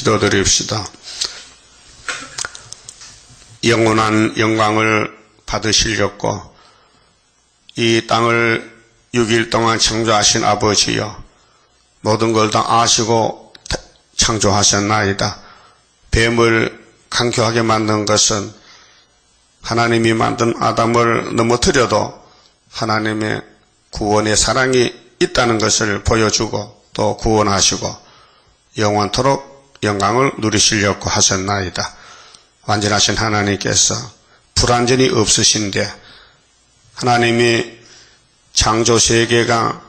기도드립시다. 영원한 영광을 받으시려고 이 땅을 6일 동안 창조하신 아버지여, 모든 걸 다 아시고 창조하셨나이다. 뱀을 강교하게 만든 것은 하나님이 만든 아담을 넘어뜨려도 하나님의 구원의 사랑이 있다는 것을 보여주고 또 구원하시고 영원토록 영광을 누리시려고 하셨나이다. 완전하신 하나님께서 불완전이 없으신데 하나님이 창조세계가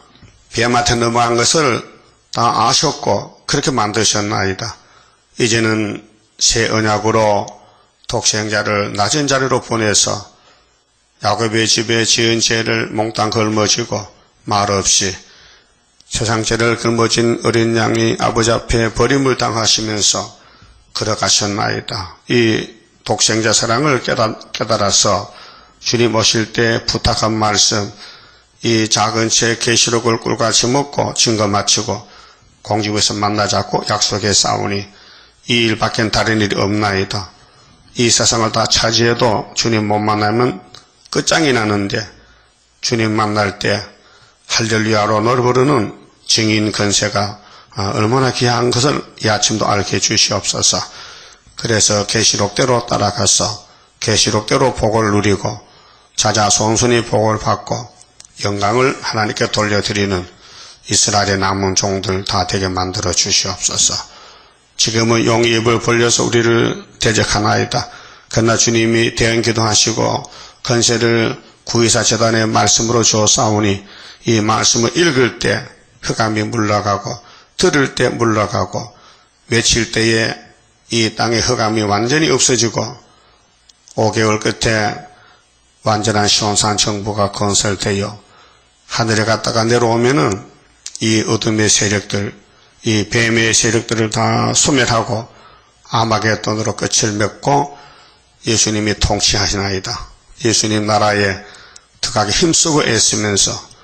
뱀한테 넘어간 것을 다 아셨고 그렇게 만드셨나이다. 이제는 새 언약으로 독생자를 낮은 자리로 보내서 야곱의 집에 지은 죄를 몽땅 걸머지고 말없이 세상죄를 걸머진 어린 양이 아버지 앞에 버림을 당하시면서 걸어가셨나이다. 이 독생자 사랑을 깨달아서 주님 오실 때 부탁한 말씀, 이 작은 책 계시록을 꿀같이 먹고 증거 마치고 공중에서 만나자고 약속해 싸우니 이 일밖엔 다른 일이 없나이다. 이 세상을 다 차지해도 주님 못 만나면 끝장이 나는데 주님 만날 때 할렐루야로 노래 부르는 증인 권세가 얼마나 귀한 것을 이 아침도 알게 주시옵소서. 그래서 계시록대로 따라가서 계시록대로 복을 누리고 자자손손이 복을 받고 영광을 하나님께 돌려드리는 이스라엘의 남은 종들 다 되게 만들어 주시옵소서. 지금은 용의 입을 벌려서 우리를 대적하나이다. 그러나 주님이 대응 기도하시고 권세를 구의사 재단의 말씀으로 주었사오니 이 말씀을 읽을 때 흑암이 물러가고 들을 때 물러가고 외칠 때에 이 땅의 흑암이 완전히 없어지고 5개월 끝에 완전한 시온산 정부가 건설되어 하늘에 갔다가 내려오면은 이 어둠의 세력들, 이 뱀의 세력들을 다 소멸하고 아마겟돈으로 끝을 맺고 예수님이 통치하시나이다. 예수님 나라에 들어가기 힘쓰고 애쓰면서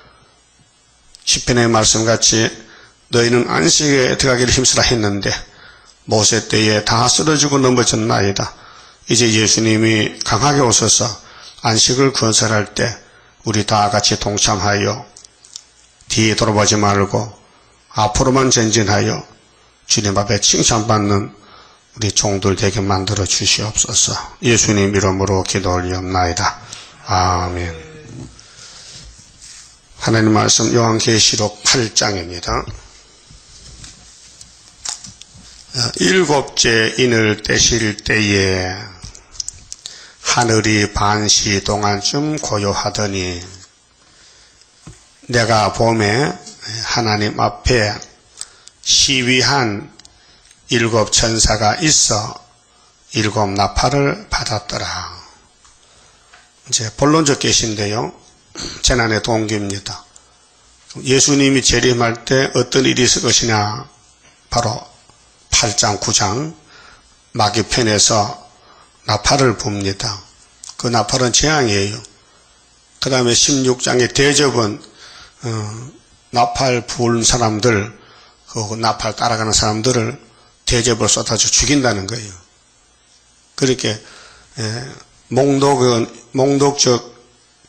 시편의 말씀같이 너희는 안식에 들어가기를 힘쓰라 했는데 모세 때에 다 쓰러지고 넘어졌나이다. 이제 예수님이 강하게 오셔서 안식을 건설할 때 우리 다 같이 동참하여 뒤에 돌아보지 말고 앞으로만 전진하여 주님 앞에 칭찬받는 우리 종들 되게 만들어 주시옵소서. 예수님 이름으로 기도 올리옵나이다. 아멘. 하나님 말씀 요한계시록 8장입니다. 일곱째 인을 떼실 때에 하늘이 반시 동안쯤 고요하더니 내가 봄에 하나님 앞에 시위한 7 천사가 있어 7 나팔을 받았더라. 이제 본론적 계시인데요. 재난의 동기입니다. 예수님이 재림할 때 어떤 일이 있을 것이냐. 바로 8장 9장 마귀편에서 나팔을 붑니다. 그 나팔은 재앙이에요. 그 다음에 16장의 대접은 나팔 부은 사람들, 그 나팔 따라가는 사람들을 대접을 쏟아져 죽인다는 거예요. 그렇게 몽독적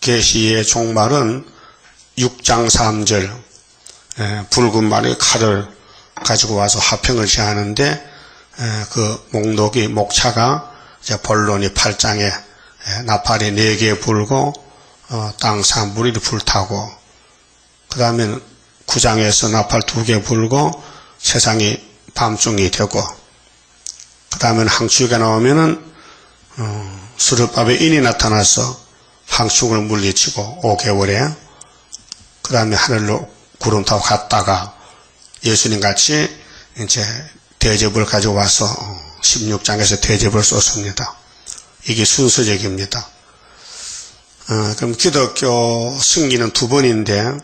계시의 종말은 6장 3절 붉은 말의 칼을 가지고 와서 화평을 제하는데 그 목록이 목차가 이제 본론이 8장에 나팔이 4개 불고 땅 산물이 불타고 그 다음에 9장에서 나팔 2개 불고 세상이 밤중이 되고 그 다음에 항축이 나오면은 수르밥에 인이 나타나서 항축을 물리치고 5개월에 그 다음에 하늘로 구름 타고 갔다가 예수님 같이 이제 대접을 가지고 와서 16장에서 대접을 쏟습니다. 이게 순서적입니다. 그럼 기독교 승리는 2번인데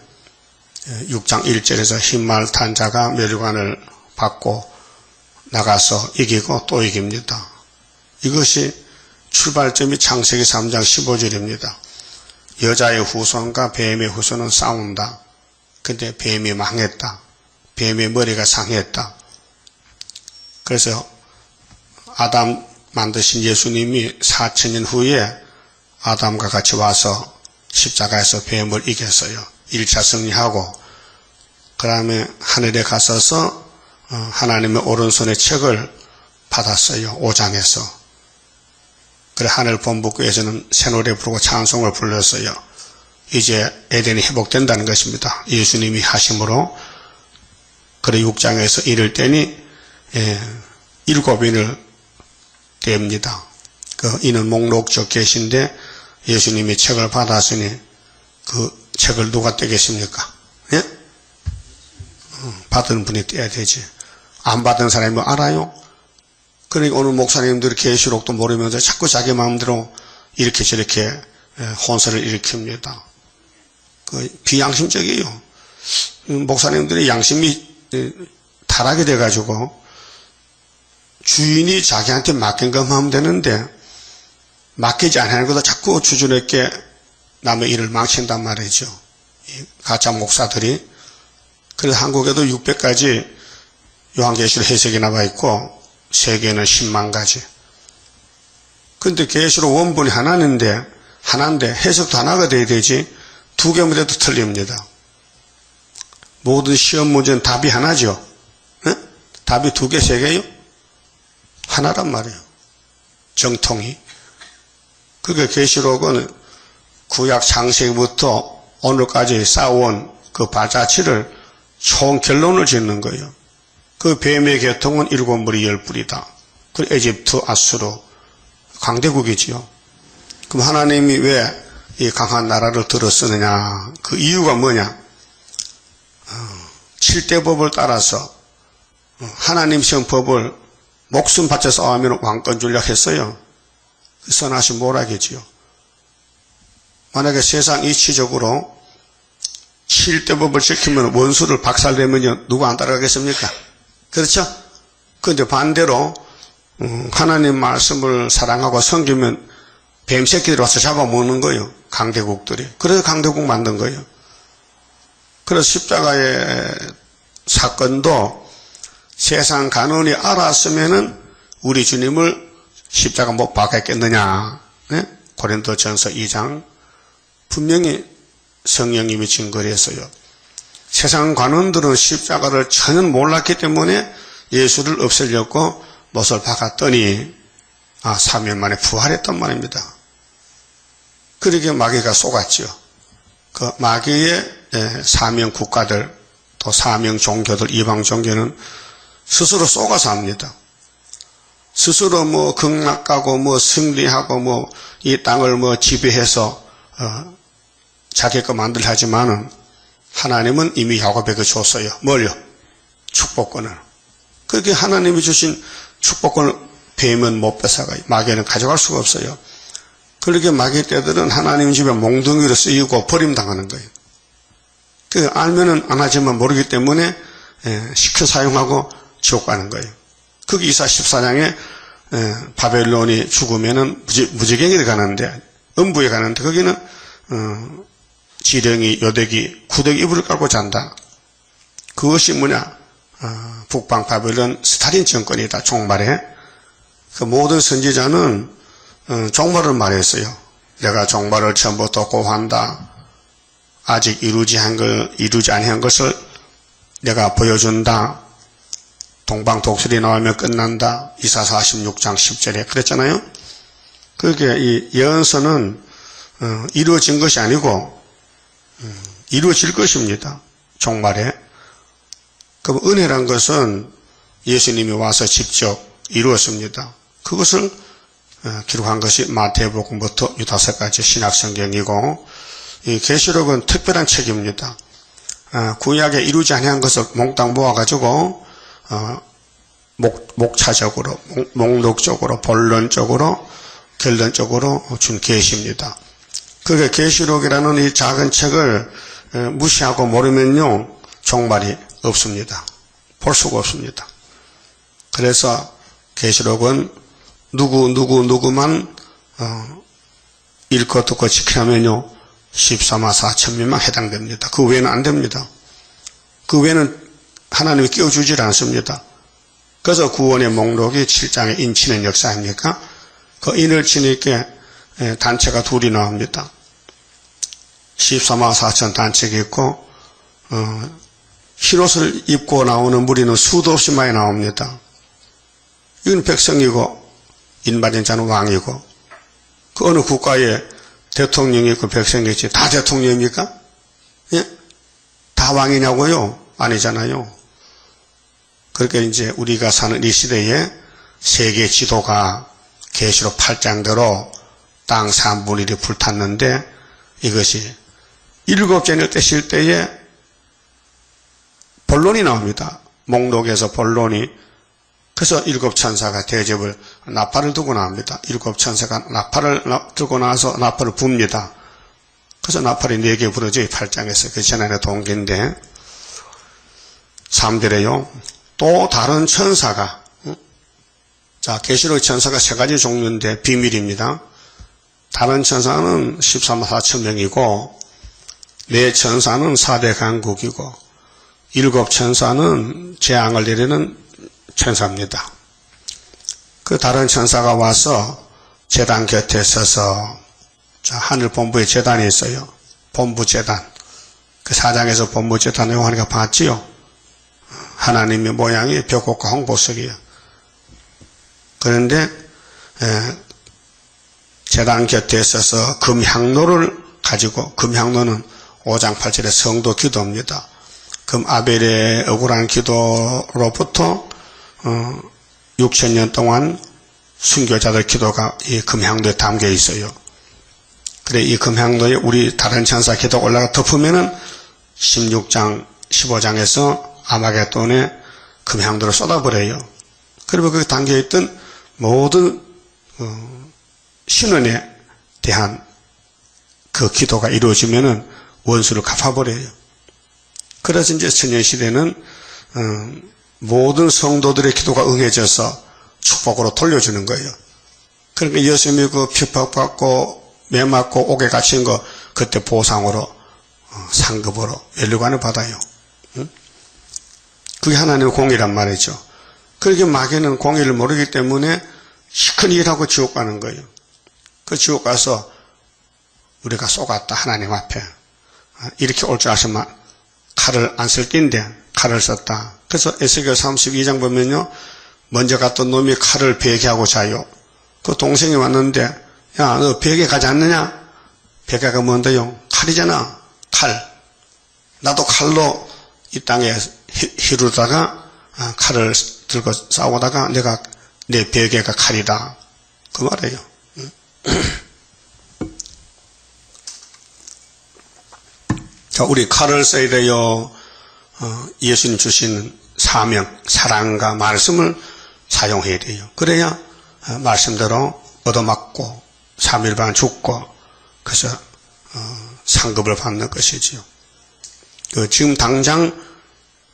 6장 1절에서 흰말 탄 자가 멸관을 받고 나가서 이기고 또 이깁니다. 이것이 출발점이 창세기 3장 15절입니다. 여자의 후손과 뱀의 후손은 싸운다. 근데 뱀이 망했다. 뱀의 머리가 상했다. 그래서 아담 만드신 예수님이 4000년 후에 아담과 같이 와서 십자가에서 뱀을 이겼어요. 1차 승리하고 그 다음에 하늘에 가서서 하나님의 오른손의 책을 받았어요. 5장에서. 그래 하늘 본부교에서는 새노래 부르고 찬송을 불렀어요. 이제 에덴이 회복된다는 것입니다. 예수님이 하심으로. 그래 6장에서 이를 때니 7인을 뗍니다. 그 이는 목록적 계신데 예수님이 책을 받았으니 그 책을 누가 떼겠습니까? 예? 받은 분이 떼야 되지. 안 받은 사람이 뭐 알아요? 그러니까 오늘 목사님들이 계시록도 모르면서 자꾸 자기 마음대로 이렇게 저렇게 혼선을 일으킵니다. 그 비양심적이에요. 목사님들이 양심이 타락이 돼가지고 주인이 자기한테 맡긴 것만 하면 되는데 맡기지 않는 것도 자꾸 주저넘게 남의 일을 망친단 말이죠. 가짜 목사들이. 그래서 한국에도 600가지 요한계시록 해석이 나와 있고 세계는 10만 가지. 근데 계시록 원본이 하나인데 해석도 하나가 돼야 되지 2개만 돼도 틀립니다. 모든 시험 문제는 답이 하나죠. 네? 답이 2개, 3개요? 하나란 말이에요. 정통이. 그러니까 계시록은 구약 창세기부터 오늘까지 쌓아온 그 발자취를 총 결론을 짓는 거예요. 그 뱀의 계통은 7무리 10뿔이다. 그 에집트, 아수르, 강대국이지요. 그럼 하나님이 왜 이 강한 나라를 들어 쓰느냐? 그 이유가 뭐냐? 7대법을 따라서 하나님 시험법을 목숨 바쳐 싸우면 왕권 주려고 했어요. 선하신 모락이지요. 만약에 세상 이치적으로 7대법을 지키면 원수를 박살내면요 누구 안 따라가겠습니까? 그렇죠? 그런데 반대로 하나님 말씀을 사랑하고 섬기면 뱀새끼들이 와서 잡아먹는 거예요. 강대국들이. 그래서 강대국 만든 거예요. 그래서 십자가의 사건도 세상 간원이 알았으면은 우리 주님을 십자가 못 박았겠느냐. 네? 고린도전서 2장 분명히 성령님이 증거를 했어요. 세상 관원들은 십자가를 전혀 몰랐기 때문에 예수를 없애려고 못을 박았더니 3일 만에 부활했단 말입니다. 그러게 마귀가 속았죠. 그 마귀의 사명 국가들 또 사명 종교들 이방 종교는 스스로 속아서 합니다. 스스로 뭐 극락하고 뭐 승리하고 뭐 이 땅을 뭐 지배해서 자기 거 만들려 하지만은 하나님은 이미 야곱에게 줬어요. 뭘요? 축복권을. 그렇게 하나님이 주신 축복권을 뱀은 못 뺏어가요. 마귀는 가져갈 수가 없어요. 그렇게 마귀 떼들은 하나님 집에 몽둥이로 쓰이고 버림당하는 거예요. 그 알면은 안 하지만 모르기 때문에 시켜 사용하고 지옥 가는 거예요. 그게 이사 14장에 바벨론이 죽으면은 무지갱이 가는데 음부에 가는데 거기는 지렁이, 요대기, 구더기 이불을 깔고 잔다. 그것이 뭐냐? 북방 바벨론 스탈린 정권이다. 종말에. 그 모든 선지자는 종말을 말했어요. 내가 종말을 처음부터 고한다. 아직 이루지 아니한 것을 내가 보여준다. 동방 독수리 나오면 끝난다. 이사 46장 10절에 그랬잖아요. 그게 이 예언서는 이루어진 것이 아니고 이루어질 것입니다. 종말에. 그럼 은혜란 것은 예수님이 와서 직접 이루었습니다. 그것을 기록한 것이 마태복음부터 유다서까지 신약성경이고 이 계시록은 특별한 책입니다. 구약에 이루지 아니한 것을 몽땅 모아가지고 목차적으로, 목록적으로, 본론적으로, 결론적으로 준 계시입니다. 그게 계시록이라는 이 작은 책을 무시하고 모르면요 종말이 없습니다. 볼 수가 없습니다. 그래서 계시록은 누구만 읽고 듣고 지키면요 14만 4천명만 해당됩니다. 그 외에는 안 됩니다. 그 외에는 하나님이 끼워주질 않습니다. 그래서 구원의 목록이 7장에 인치는 역사 아닙니까? 그 인을 치니까 단체가 둘이 나옵니다. 14만 4천 단체가 있고 흰옷을 입고 나오는 무리는 수도 없이 많이 나옵니다. 이건 백성이고 인받은 자는 왕이고 그 어느 국가에 대통령이 있고 백성이 있지 다 대통령입니까? 예? 다 왕이냐고요? 아니잖아요. 그렇게 이제 우리가 사는 이 시대에 세계 지도가 계시록 8장대로 땅 3분의 1이 불탔는데 이것이 일곱째를 떼실 때에 본론이 나옵니다. 목록에서 본론이. 그래서 일곱 천사가 대접을 나팔을 두고 나옵니다. 일곱 천사가 나팔을 들고 나서 나팔을 붑니다. 그래서 나팔이 4개 부러져요. 8장에서. 그 지난해 동기인데 3절에요. 또 다른 천사가 자 계시록 천사가 3가지 종류인데 비밀입니다. 다른 천사는 14만 4천 명이고 4천사는 4대 강국이고 7 천사는 재앙을 내리는 천사입니다. 그 다른 천사가 와서 제단 곁에 서서 자 하늘 본부에 제단이 있어요. 본부 제단. 그 4장에서 본부 제단 내용하니까 봤지요. 하나님의 모양이 벽곡과 홍보석이에요. 그런데 제단 곁에 서서 금향로를 가지고 금향로는 5장 8절의 성도 기도입니다. 금 아벨의 억울한 기도로부터 6,000년 동안 순교자들 기도가 이 금향로에 담겨 있어요. 그래 이 금향로에 우리 다른 천사 기도가 올라가 덮으면은 16장 15장에서 아마겟돈에 금향로를 쏟아버려요. 그리고 거기 담겨있던 모든 신원에 대한 그 기도가 이루어지면은 원수를 갚아버려요. 그래서 이제 천년시대는 모든 성도들의 기도가 응해져서 축복으로 돌려주는 거예요. 그러니까 예수님이 그 핍박받고 매맞고 옥에 갇힌 거 그때 보상으로 상급으로 멸류관을 받아요. 그게 하나님의 공의란 말이죠. 그렇게 마귀는 공의를 모르기 때문에 시큰 일하고 지옥 가는 거예요. 그 지옥 가서 우리가 속았다 하나님 앞에 이렇게 올 줄 아시면 칼을 안 쓸 낀데 칼을 썼다. 그래서 에스겔 32장 보면요 먼저 갔던 놈이 칼을 베개하고 자요. 그 동생이 왔는데 야 너 베개 가지 않느냐? 베개가 뭔데요? 칼이잖아. 칼. 나도 칼로 이 땅에 히루다가 칼을 들고 싸우다가 내가 내 베개가 칼이다. 그 말이에요. 자, 우리 칼을 써야 돼요. 예수님 주신 사명, 사랑과 말씀을 사용해야 돼요. 그래야 말씀대로 얻어맞고 3일반 죽고 그래서 상급을 받는 것이지요. 지금 당장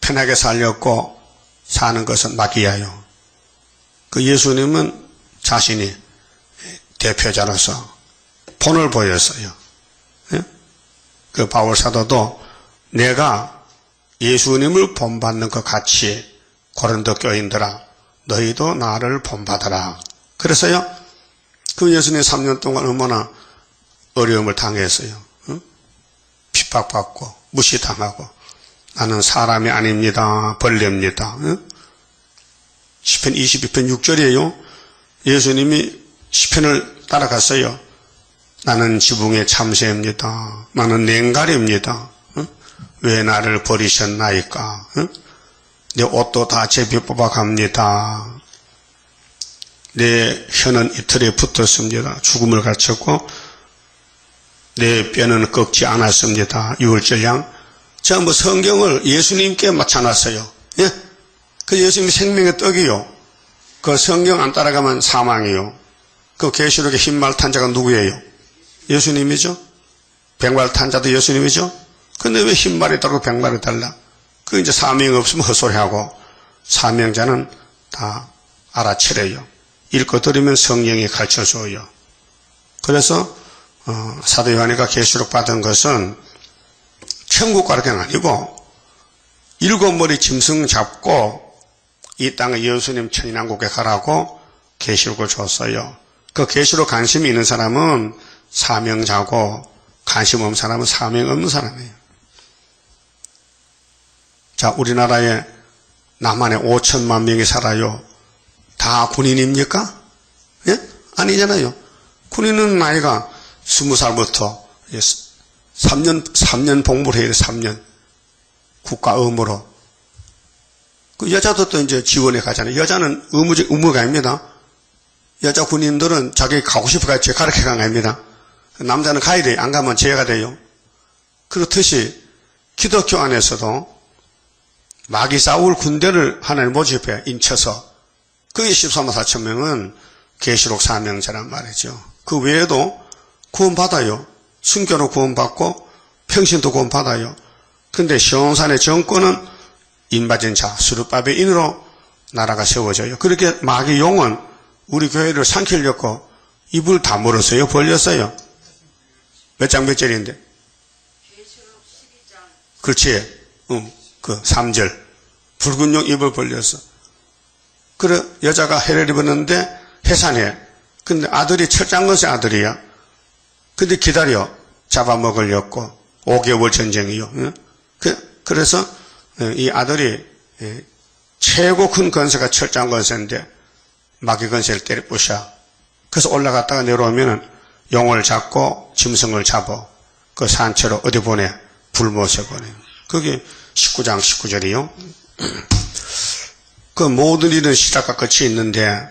편하게 살려고 사는 것은 마귀야요. 그 예수님은 자신이 대표자로서 본을 보였어요. 예? 그 바울 사도도 내가 예수님을 본받는 것 같이 고린도 교인들아 너희도 나를 본받아라. 그래서요 그 예수님 3년 동안 얼마나 어려움을 당했어요. 응? 핍박받고 무시당하고 나는 사람이 아닙니다. 벌레입니다. 응? 시편 22편 6절이에요. 예수님이 시편을 따라갔어요. 나는 지붕의 참새입니다. 나는 냉갈입니다. 응? 왜 나를 버리셨나이까? 응? 내 옷도 다 제비 뽑아갑니다. 내 혀는 이틀에 붙었습니다. 죽음을 갖췄고 내 뼈는 꺾지 않았습니다. 6월절량 전부 성경을 예수님께 맞춰놨어요. 예? 그 예수님이 생명의 떡이요. 그 성경 안 따라가면 사망이요. 그 계시록의 흰말 탄 자가 누구예요? 예수님이죠. 백말 탄 자도 예수님이죠. 근데 왜 흰말이 다르고 백말이 달라? 그 이제 사명이 없으면 헛소리하고 사명자는 다 알아채려요. 읽고 들으면 성령이 가르쳐줘요. 그래서 사도 요한이가 계시록 받은 것은 천국 가는 게 아니고 7 머리 짐승 잡고 이 땅에 예수님 천인왕국에 가라고 계시록을 줬어요. 그 계시록 관심이 있는 사람은 사명자고 관심 없는 사람은 사명 없는 사람이에요. 자, 우리나라에 남한에 5천만 명이 살아요. 다 군인입니까? 예? 아니잖아요. 군인은 나이가 20살부터 3년 복무를 해야 돼, 3년. 국가 의무로. 그 여자도 또 이제 지원에 가잖아요. 여자는 의무가 아닙니다. 여자 군인들은 자기 가고 싶어서 가르쳐 간 겁니다. 남자는 가야 돼요. 안 가면 죄가 돼요. 그렇듯이 기독교 안에서도 마귀 싸울 군대를 하나님 모집해 인쳐서 그게 14만 4천 명은 계시록 사명자란 말이죠. 그 외에도 구원받아요. 순교로 구원받고 평신도 구원받아요. 근데 시온산의 정권은 인받은 자, 스룹바벨 인으로 나라가 세워져요. 그렇게 마귀 용은 우리 교회를 삼키려고 입을 다 물었어요. 벌렸어요. 몇 장 몇 절인데? 그렇지. 그 3절. 붉은 용 입을 벌렸어. 그래, 여자가 해를 입었는데 해산해. 근데 아들이 철장건세 아들이야. 근데 기다려. 잡아먹으려고. 5개월 전쟁이요. 그래서 이 아들이 최고 큰 건세가 철장건세인데 마귀 건세를 때려 부셔. 그래서 올라갔다가 내려오면은 용을 잡고 짐승을 잡아 그 산채로 어디 보내? 불못에 보내. 그게 19장 19절이요. 그 모든 일은 시작과 끝이 있는데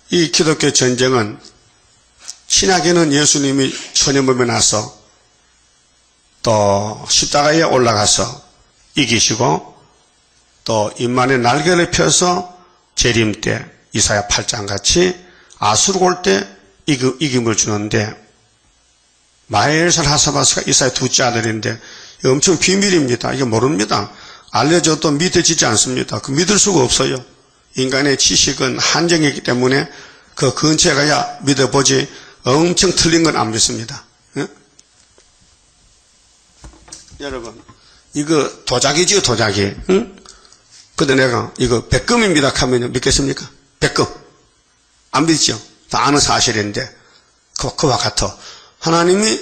이 기독교 전쟁은 신약에는 예수님이 천연몸에 나서 또 십자가에 올라가서 이기시고 또 인만의 날개를 펴서 재림 때 이사야 8장 같이 아수르 올 때 이김을 주는데 마엘살 하사바스가 이사야 둘째 아들인데 엄청 비밀입니다. 이게 모릅니다. 알려줘도 믿어지지 않습니다. 그 믿을 수가 없어요. 인간의 지식은 한정이기 때문에 그 근처에 가야 믿어보지 엄청 틀린 건 안 믿습니다. 예? 여러분 이거 도자기지요 도자기. 응? 근데 내가 이거 백금입니다 하면 믿겠습니까? 백금. 안 믿죠? 다 아는 사실인데 그와 같아. 하나님이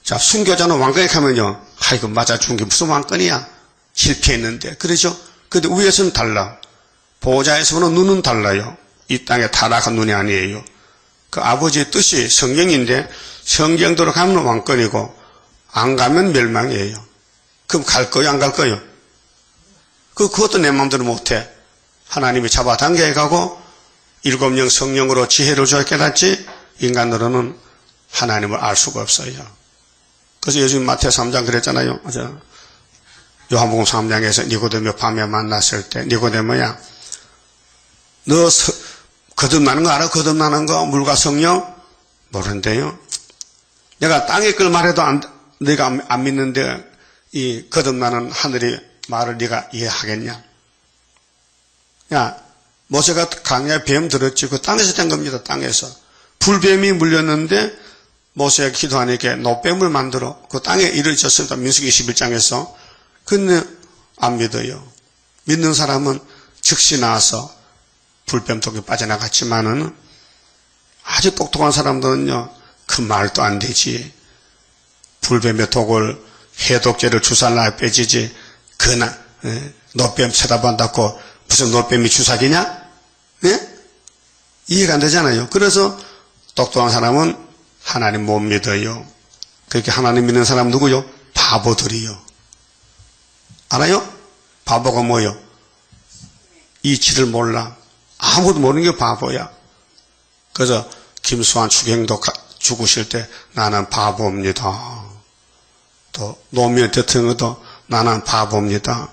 자 순교자는 왕권에 가면요. 이거 맞아준 게 무슨 왕권이야? 실패했는데 그렇죠? 근데 위에서는 달라. 보호자에서는 눈은 달라요. 이 땅에 타락한 눈이 아니에요. 그 아버지의 뜻이 성경인데 성경대로 가면 왕권이고 안 가면 멸망이에요. 그럼 갈 거요? 안 갈 거요? 그것도 내 마음대로 못해. 하나님이 잡아당겨 가고 7명 성령으로 지혜를 줘야 깨닫지 인간으로는 하나님을 알 수가 없어요. 그래서 요즘 마태오 3장 그랬잖아요. 요한복음 3장에서 니고데모 밤에 만났을 때 니고데모야 너 거듭나는 거 알아? 거듭나는 거 물과 성령? 모른대요. 내가 땅의 걸 말해도 네가 안 믿는데 이 거듭나는 하늘의 말을 네가 이해하겠냐? 야 모세가 강야에 뱀 들었지. 그 땅에서 된 겁니다. 땅에서. 불뱀이 물렸는데 모세가 기도하니까 노뱀을 만들어 그 땅에 이르졌습니다. 민수기 21장에서. 근데 안 믿어요. 믿는 사람은 즉시 나와서 불뱀 독에 빠져나갔지만은 아주 똑똑한 사람들은요. 그 말도 안 되지. 불뱀의 독을 해독제를 주사나 빼지지. 그나 노뱀 쳐다본다고 무슨 노뱀이 주사기냐? 예? 이해가 안 되잖아요. 그래서 똑똑한 사람은 하나님 못 믿어요. 그렇게 하나님 믿는 사람 누구요? 바보들이요. 알아요? 바보가 뭐요? 이치를 몰라. 아무도 모르는 게 바보야. 그래서 김수환 추경도 죽으실 때 나는 바보입니다. 또 노무현 대통령도 나는 바보입니다.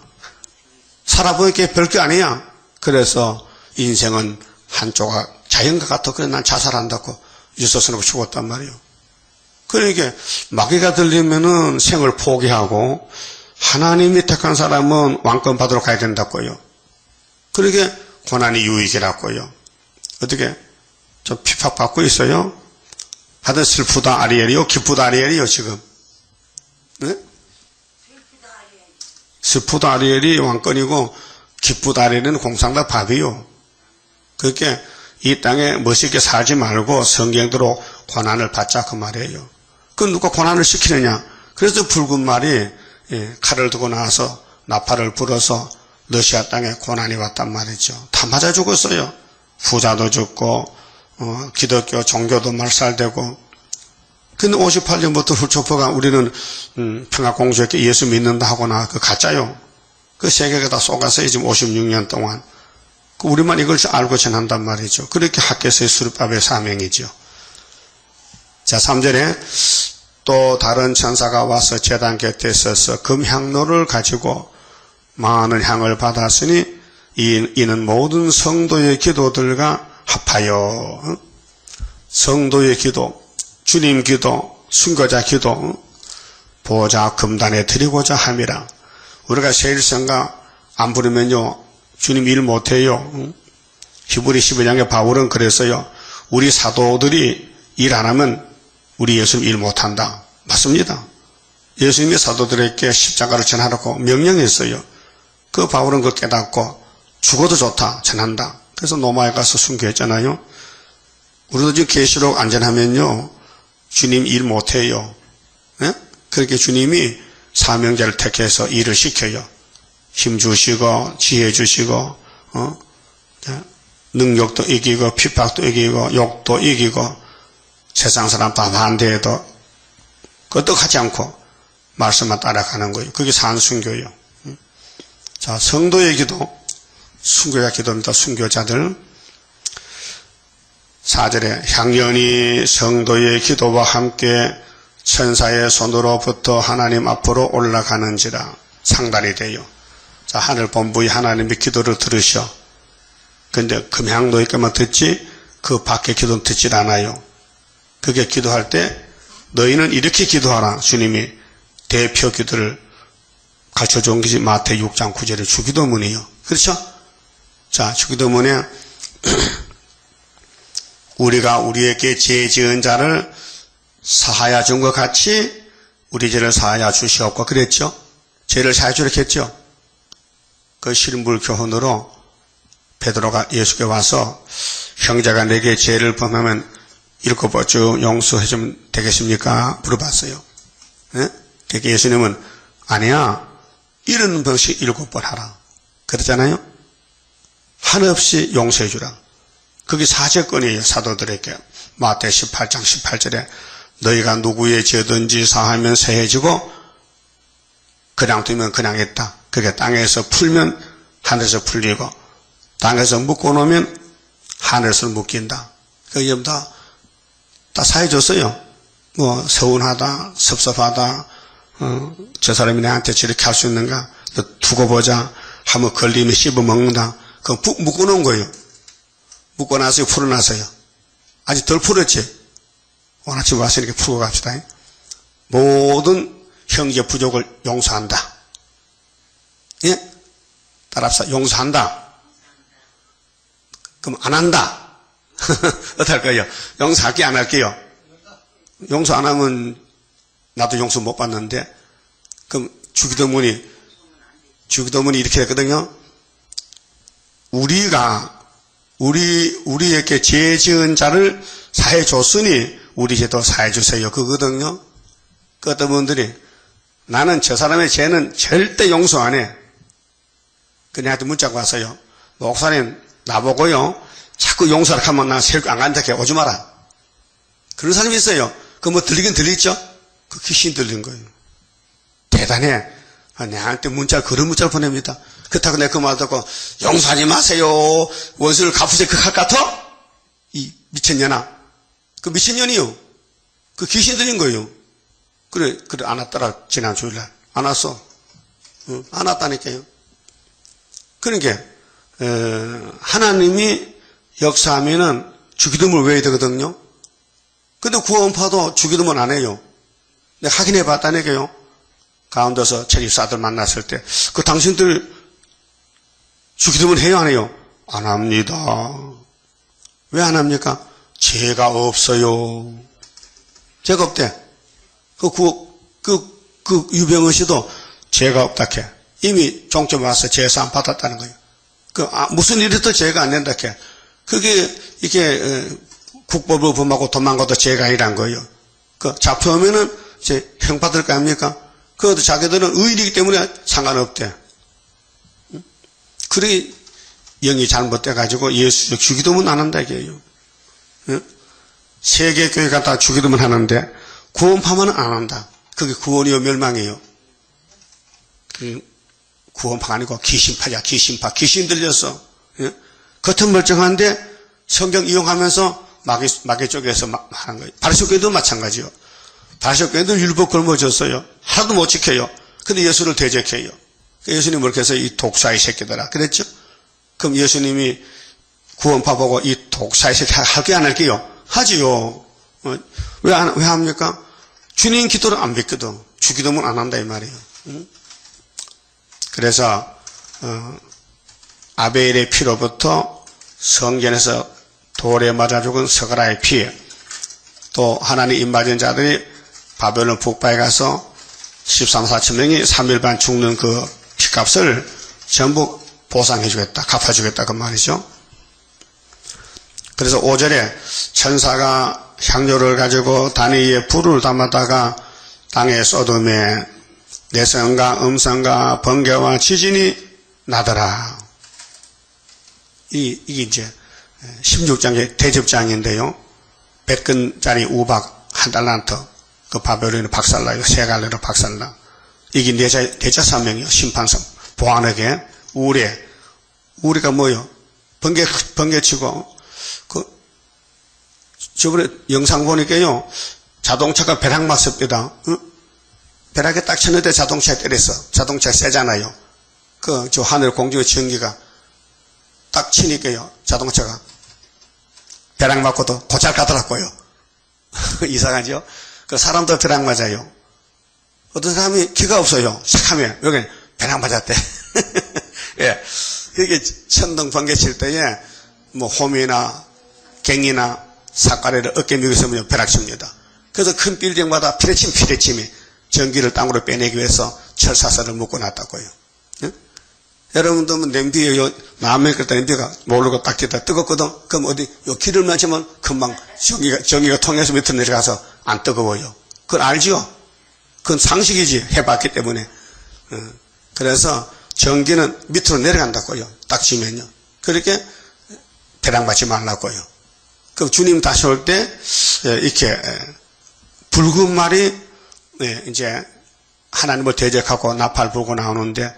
살아보니까 별게 아니야. 그래서 인생은 한쪽아 자연과 같아. 그래 난 자살한다고 유서스럽게 죽었단 말이에요. 그러니까 마귀가 들리면은 생을 포기하고 하나님이 택한 사람은 왕권 받으러 가야 된다고요. 그러게 고난이 유익이라고요. 어떻게 좀 핍박받고 있어요? 하여튼 슬프다 아리엘이요? 기쁘다 아리엘이요 지금? 네? 슬프다 아리엘이 왕권이고 기쁘다리는 공상과 밥이요. 그렇게 이 땅에 멋있게 살지 말고 성경대로 고난을 받자 그 말이에요. 그 누가 고난을 시키느냐. 그래서 붉은 말이 칼을 들고 나와서 나팔을 불어서 러시아 땅에 고난이 왔단 말이죠. 다 맞아 죽었어요. 부자도 죽고 기독교 종교도 말살되고. 근데 58년부터 훌초퍼가 우리는 평화공주에게 예수 믿는다 하거나 그 가짜요. 그 세계가 다 속았어요. 지금 56년 동안. 우리만 이걸 알고 전한단 말이죠. 그렇게 학교에서의 수르밥의 사명이죠. 자, 3절에 또 다른 천사가 와서 제단 곁에 서서 금향로를 가지고 많은 향을 받았으니 이는 모든 성도의 기도들과 합하여 성도의 기도, 주님 기도, 순교자 기도 보호자 금단에 드리고자 함이라. 우리가 세일성가 안 부르면요 주님 일 못해요. 히브리 11장의 바울은 그랬어요. 우리 사도들이 일 안 하면 우리 예수님 일 못한다. 맞습니다. 예수님이 사도들에게 십자가를 전하라고 명령했어요. 그 바울은 그걸 깨닫고 죽어도 좋다 전한다. 그래서 로마에 가서 순교했잖아요. 우리도 지금 계시록 안전하면요 주님 일 못해요. 네? 그렇게 주님이 사명자를 택해서 일을 시켜요. 힘 주시고 지혜 주시고 능력도 이기고 핍박도 이기고 욕도 이기고 세상 사람 다 반대해도 그것도 하지 않고 말씀만 따라가는 거예요. 그게 산순교예요. 자, 성도의 기도, 순교자 기도입니다. 순교자들. 4절에 향연이 성도의 기도와 함께 천사의 손으로부터 하나님 앞으로 올라가는지라. 상달이 돼요. 자, 하늘 본부의 하나님의 기도를 들으셔. 근데 금향노예께만 듣지 그 밖의 기도는 듣질 않아요. 그게 기도할 때 너희는 이렇게 기도하라. 주님이 대표 기도를 가르쳐준 것이 마태 6장 9절의 주기도문이에요. 그렇죠? 자, 주기도문에 우리가 우리에게 죄 지은 자를 사하여 준 것 같이 우리 죄를 사하여 주시옵고 그랬죠? 죄를 사하여 주라고 했죠? 그 실물 교훈으로 베드로가 예수께 와서 형제가 내게 죄를 범하면 7번 쭉 용서해주면 되겠습니까? 물어봤어요. 네? 그러니까 예수님은 아니야. 70번씩 7번 하라. 그랬잖아요. 한없이 용서해주라. 그게 사제권이에요. 사도들에게. 마태 18장 18절에 너희가 누구의 죄든지 사하면 세해지고 그냥 두면 그냥 했다. 그게 땅에서 풀면 하늘에서 풀리고 땅에서 묶어놓으면 하늘에서 묶인다. 그게 다 사해줬어요. 뭐 서운하다, 섭섭하다, 저 사람이 나한테 저렇게 할 수 있는가? 두고 보자. 하면 걸리면 씹어먹는다. 그거 묶어놓은 거예요. 묶어놨어요? 풀어놨어요? 아직 덜 풀었지? 오늘 아침 와서 이렇게 풀고 갑시다. 모든 형제 부족을 용서한다. 예? 따라합시다. 용서한다. 그럼 안 한다. 어떻게 할까요? 용서할게요? 안 할게요? 용서 안 하면 나도 용서 못 받는데 그럼 주기도문이 이렇게 했거든요. 우리에게 죄 지은 자를 사해 줬으니 우리 죄도 사해 주세요. 그거거든요. 그 어떤 분들이 나는 저 사람의 죄는 절대 용서 안 해. 그녀한테 문자가 왔어요. 목사님 나보고요 자꾸 용서를 하면 나 세력 안 간다. 오지 마라. 그런 사람이 있어요. 그 뭐 들리긴 들리죠? 그 귀신 들린 거예요. 대단해. 내한테 그런 문자를 보냅니다. 그렇다고 내가 그 말 듣고 용서하지 마세요. 원수를 갚으세요. 그할 것 같아? 이 미친년아. 그 미친년이요. 그 귀신 들린 거예요. 그래 안 왔더라. 지난 주일날 안 왔어. 안 왔다니까요. 그러니까 하나님이 역사하면은 주기도문을 외워야 되거든요. 근데 구원파도 주기도문 안 해요. 내가 확인해 봤다니까요. 가운데서 체리사들 만났을 때 그 당신들 주기도문 해요 안 해요? 안 합니다. 왜 안 합니까? 죄가 없어요. 죄가 없대. 그 유병헌 씨도 죄가 없다 해. 이미 종점 와서 죄사 안 받았다는 거예요. 무슨 일이 더 죄가 안 된다, 이렇게. 그게, 이게, 국법을 범하고 도망가도 죄가 아니란 거예요. 잡혀오면은, 이제, 형 받을 거 아닙니까? 그것도 자기들은 의인이기 때문에 상관없대. 그래, 영이 잘못돼가지고 예수 주기도문 안 한다, 이게요. 세계 교회가 다 주기도문 하는데, 구원파만 안 한다. 그게 구원이요, 멸망이요. 구원파가 아니고 귀신파야, 귀신파. 귀신 들렸어. 예? 겉은 멀쩡한데 성경 이용하면서 마귀 쪽에서 하는 거예요. 바리새교회도 마찬가지요. 바리새교회도 율법 걸머졌어요. 하나도 못 지켜요. 근데 예수를 대적해요. 예수님이 그렇게 해서 이 독사의 새끼들아. 그랬죠? 그럼 예수님이 구원파 보고 이 독사의 새끼 할게 안 할게요? 하지요. 왜 합니까? 주님 기도를 안 믿거든. 주기도문 안 한다 이 말이에요. 그래서 아벨의 피로부터 성전에서 돌에 맞아 죽은 스가랴의 피, 또 하나님 입맞은 자들이 바벨론 북바에 가서 13, 4천 명이 3일 반 죽는 그 피값을 전부 보상해 주겠다, 갚아주겠다 그 말이죠. 그래서 5절에 천사가 향료를 가지고 단위 위에 불을 담았다가 땅에 쏟음에 내성과 음성과 번개와 지진이 나더라. 이게 이제 16장의 대접장인데요. 100근짜리 우박 한 달란트, 그 바벨론이 박살나요. 세 갈래로 박살나. 이게 내자 사명이요. 심판성. 보안에게 우리가 뭐요? 번개 치고, 저번에 영상 보니까요. 자동차가 벼락 맞습니다. 벼락에 딱 쳤는데 자동차에 때렸어. 자동차 세잖아요. 저 하늘 공중의 전기가 딱 치니까요. 자동차가 벼락 맞고도 고잘 가더라고요. 이상하죠? 사람도 벼락 맞아요. 어떤 사람이 기가 없어요. 착하면 여기 벼락 맞았대. 예. 그게 천둥 번개 칠 때에 뭐 홈이나 갱이나 사과리를 어깨 미국에서 벼락 칩니다. 그래서 큰 빌딩마다 피레침이 전기를 땅으로 빼내기 위해서 철사슬을 묶어 놨다고요. 예? 여러분도 냄비에 라면 끓일 때 냄비가 모르고 딱 뒤다 뜨겁거든. 그럼 어디 요 기름을 맞으면 금방 전기가 통해서 밑으로 내려가서 안 뜨거워요. 그걸 알죠? 그건 상식이지. 해봤기 때문에. 그래서 전기는 밑으로 내려간다고요. 딱 지면요. 그렇게 벼락 맞지 말라고요. 그럼 주님 다시 올 때 이렇게 붉은 말이 이제 하나님을 대적하고 나팔 불고 나오는데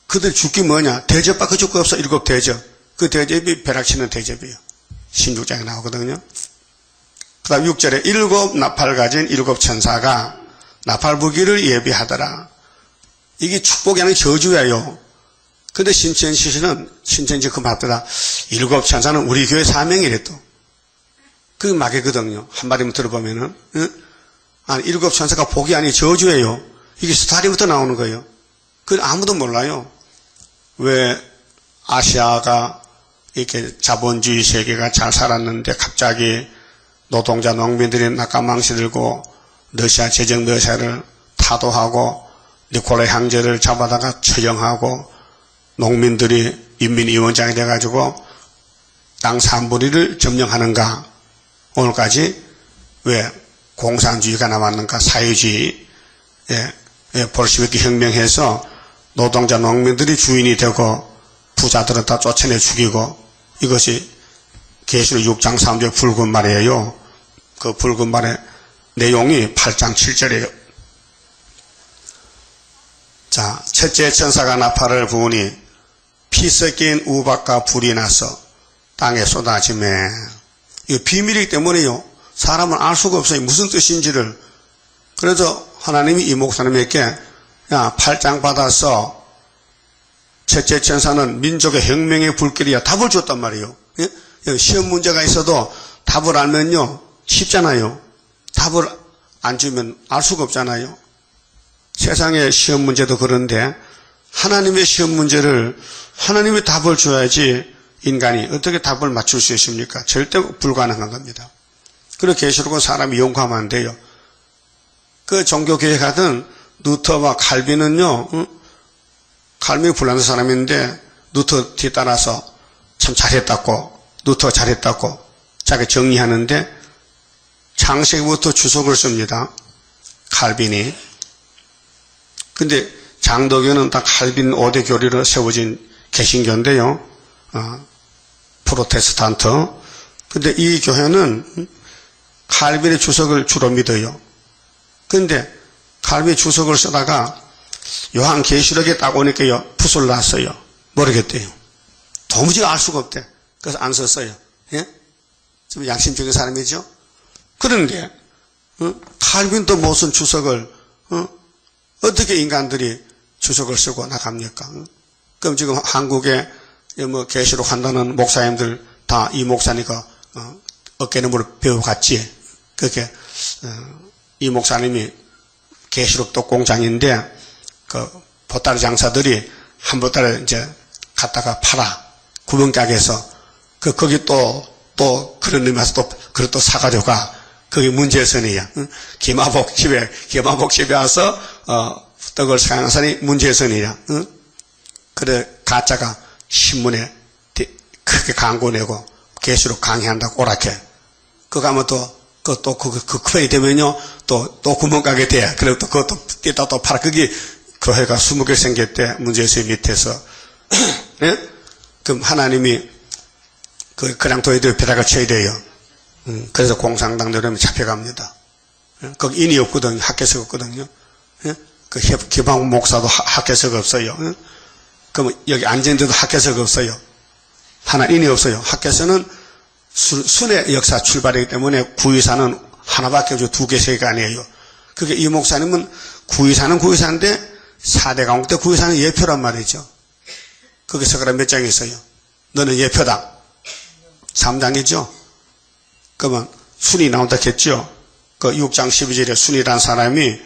그들 죽기 뭐냐? 대접밖에 줄 거 없어. 7 대접. 그 대접이 벼락치는 대접이에요. 16장에 나오거든요. 그 다음 6절에 7 나팔 가진 7 천사가 나팔 불기를 예비하더라. 이게 축복이 아닌 저주예요. 근데 신천지 그 맞더라. 7 천사는 우리 교회 사명이래 또. 그게 막이거든요. 한마디만 들어보면은. 아니, 7 천사가 복이 아니 저주예요. 이게 스타리부터 나오는 거예요. 그건 아무도 몰라요. 왜 아시아가 이렇게 자본주의 세계가 잘 살았는데 갑자기 노동자 농민들이 낙가망시 들고 러시아 제정 러시아를 타도하고 니콜라이 황제를 잡아다가 처형하고 농민들이 인민위원장이 돼가지고 땅 3분의 1을 점령하는가. 오늘까지 왜 공산주의가 남았는가. 사회주의. 볼시비키 혁명해서 노동자 농민들이 주인이 되고 부자들은 다 쫓아내 죽이고 이것이 계시록 6장 3절 붉은 말이에요. 그 붉은 말의 내용이 8장 7절이에요. 자, 첫째 천사가 나팔을 부으니 피 섞인 우박과 불이 나서 땅에 쏟아지매. 이거 비밀이기 때문에요. 사람은 알 수가 없어요. 무슨 뜻인지를. 그래서 하나님이 이 목사님에게 야 8장 받아서 첫째 천사는 민족의 혁명의 불길이야 답을 줬단 말이에요. 예? 시험 문제가 있어도 답을 알면요 쉽잖아요. 답을 안 주면 알 수가 없잖아요. 세상의 시험 문제도 그런데 하나님의 시험 문제를 하나님이 답을 줘야지 인간이 어떻게 답을 맞출 수 있습니까? 절대 불가능한 겁니다. 그리고 계시록은 사람이 용감하면 안 돼요. 그 종교교회 가든 루터와 칼빈은요, 칼빈이 불란서 사람인데 루터 뒤따라서 참 잘했다고, 루터 잘했다고 자기 정리하는데 창세기부터 주석을 씁니다. 칼빈이. 근데 장도교는 다 칼빈 5대 교리로 세워진 개신교인데요. 프로테스탄트. 근데 이 교회는 칼빈의 주석을 주로 믿어요. 근데 칼빈의 주석을 쓰다가 요한계시록에 딱 오니까요, 풋을 놨어요. 모르겠대요. 도무지 알 수가 없대. 그래서 안 썼어요. 예? 좀 양심적인 사람이죠? 그런데, 칼빈도 못 쓴 주석을, 어떻게 인간들이 주석을 쓰고 나갑니까? 그럼 지금 한국에 뭐 계시록 한다는 목사님들 다 이 목사니까, 어깨너머로 배워갔지. 그렇게, 이 목사님이 계시록도 공장인데, 보따리 장사들이 한 보따리 이제 갖다가 팔아. 구멍가게에서. 거기 또 그런 의미에서 그걸 또 사가지고 가. 그게 문제선이야. 응? 기마복집에 와서, 떡을 사가는 사람이 문제선이야. 응? 그래, 가짜가 신문에 크게 광고 내고, 계시록 강의한다고 오락해. 그거 가면 그 크게 되면요, 또 구멍가게 돼. 그리고 또 그것도 띠다 또 팔아. 그게 교회가 20개 생겼대. 문제선 밑에서. 예? 그럼 하나님이 그냥 도에도 벼락을 쳐야 돼요. 그래서 공산당 내려오면 잡혀갑니다. 거기 인이 없거든요. 학교석 없거든요. 그 기방 목사도 학교석 없어요. 그럼 여기 앉은데도 학교석 없어요. 하나 인이 없어요. 학교석은 순의 역사 출발이기 때문에 구의사는 하나밖에 없죠. 2개, 3개가 아니에요. 그게 이 목사님은 구의사는 구의사인데 4대 강국 때 구의사는 예표란 말이죠. 거기서 그럼 몇 장 있어요? 너는 예표다. 3장이죠? 그러면 순이 나온다 했죠? 그 6장 12절에 순이란 사람이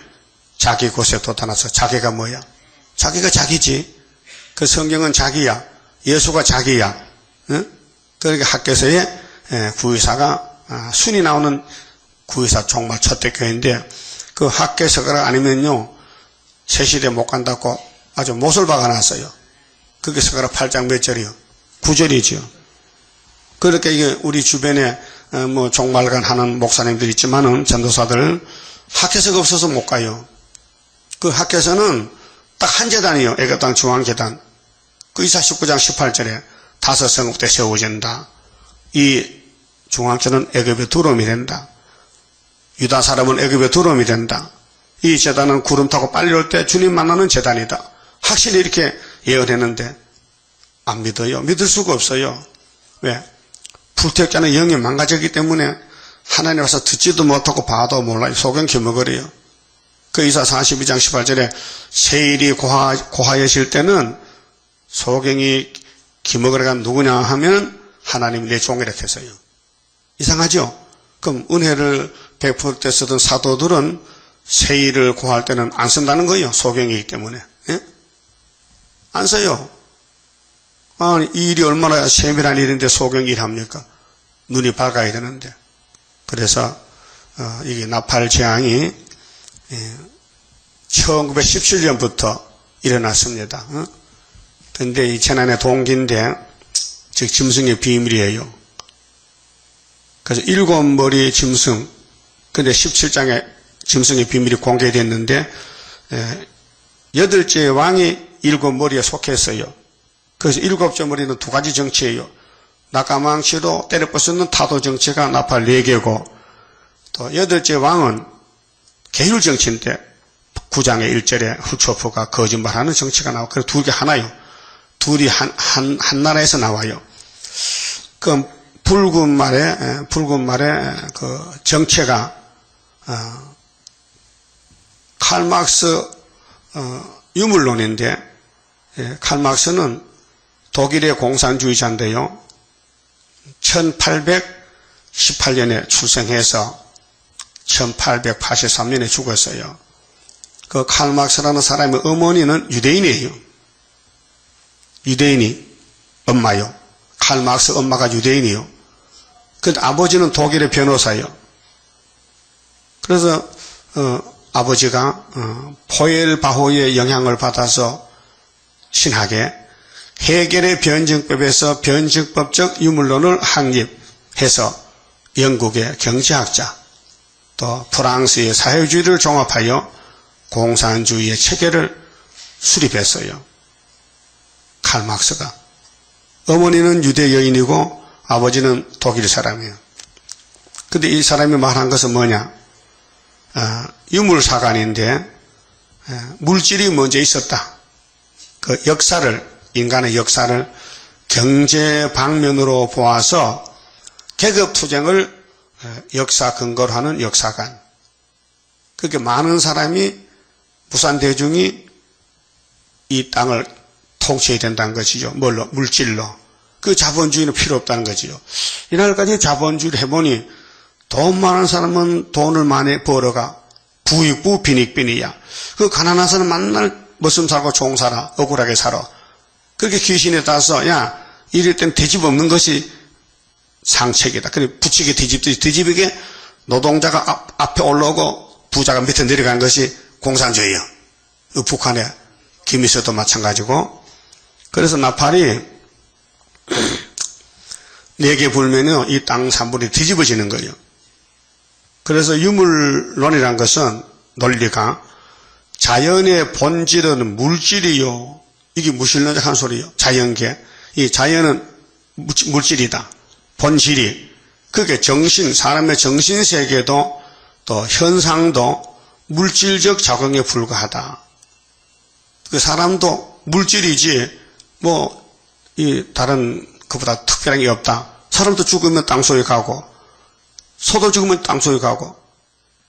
자기 곳에 돋아나서 자기가 뭐야? 자기가 자기지. 그 성경은 자기야. 예수가 자기야. 응? 그러니까 학교에서의 구의사가 순이 나오는 구의사 정말 첫대 교회인데 그 학교에서가 아니면요 세시대 못 간다고 아주 못을 박아놨어요. 그게 서가라 8장 몇 절이요? 9절이죠. 그렇게 이게 우리 주변에 뭐 종말관 하는 목사님들 있지만은 전도사들 학교에서가 없어서 못 가요. 그 학교에서는 딱 한 재단이요. 애굽땅 중앙재단. 그 이사 19장 18절에 5 성읍대 세워진다. 이 중앙재단은 애굽에 두름이 된다. 유다 사람은 애굽에 두름이 된다. 이 재단은 구름 타고 빨리 올 때 주님 만나는 재단이다. 확실히 이렇게 예언했는데 안 믿어요. 믿을 수가 없어요. 왜? 불태역자는 영이 망가졌기 때문에 하나님 와서 듣지도 못하고 봐도 몰라요. 소경 기먹으래요. 그 이사 42장 18절에 세일이 고하여질 때는 소경이 기먹으래가 누구냐 하면 하나님 내 종이라 했어요. 이상하죠? 그럼 은혜를 베풀 때 쓰던 사도들은 세일을 고할 때는 안 쓴다는 거예요. 소경이기 때문에. 예? 안 써요. 아니, 이 일이 얼마나 세밀한 일인데 소경 일합니까? 눈이 밝아야 되는데. 그래서, 이게 나팔 재앙이, 1917년부터 일어났습니다. 근데 이 재난의 동기인데, 즉, 짐승의 비밀이에요. 그래서 7머리 짐승, 근데 17장에 짐승의 비밀이 공개됐는데, 8째 왕이 7머리에 속했어요. 그래서 7째 머리는 2가지 정치예요. 낙가망치로 때려 부수는 타도 정치가 나팔 4개고, 또 8째 왕은 계율 정치인데, 9장의 1절에 후초프가 거짓말하는 정치가 나오고, 그래서 2개 하나요. 둘이 한 나라에서 나와요. 그 붉은 말에 그 정체가, 칼막스, 유물론인데, 칼막스는 독일의 공산주의자인데요. 1818년에 출생해서 1883년에 죽었어요. 그 칼막스라는 사람의 어머니는 유대인이에요. 유대인이 엄마요. 칼막스 엄마가 유대인이요. 근데 아버지는 독일의 변호사예요. 그래서 아버지가 포엘바호의 영향을 받아서 신학에 해겔의 변증법에서 변증법적 유물론을 확립해서 영국의 경제학자, 또 프랑스의 사회주의를 종합하여 공산주의의 체계를 수립했어요. 칼 막스가. 어머니는 유대 여인이고 아버지는 독일 사람이에요. 근데 이 사람이 말한 것은 뭐냐? 유물사관인데 물질이 먼저 있었다. 그 역사를, 인간의 역사를 경제 방면으로 보아서 계급투쟁을 역사 근거로 하는 역사관. 그렇게 많은 사람이, 무산대중이 이 땅을 통치해야 된다는 것이죠. 뭘로? 물질로. 그 자본주의는 필요 없다는 것이죠. 이날까지 자본주의를 해보니 돈 많은 사람은 돈을 많이 벌어가 부익부 빈익빈이야. 그 가난한 사람은 만날 머슴 살고 종 살아, 억울하게 살아. 그렇게 귀신에 따라서 야, 이럴 땐 뒤집 없는 것이 상책이다. 그래 부치게 뒤집듯이 뒤집이게 노동자가 앞에 올라오고 부자가 밑에 내려가는 것이 공산주의예요. 북한의 김일성도 마찬가지고. 그래서 나팔이 4개 불면요 이 땅 산불이 뒤집어지는 거예요. 그래서 유물론이란 것은 논리가 자연의 본질은 물질이요. 이게 무신론적한 소리요. 자연계. 이 자연은 물질이다. 본질이. 그게 정신, 사람의 정신세계도 또 현상도 물질적 작용에 불과하다. 그 사람도 물질이지 이 다른 그보다 특별한 게 없다. 사람도 죽으면 땅속에 가고 소도 죽으면 땅속에 가고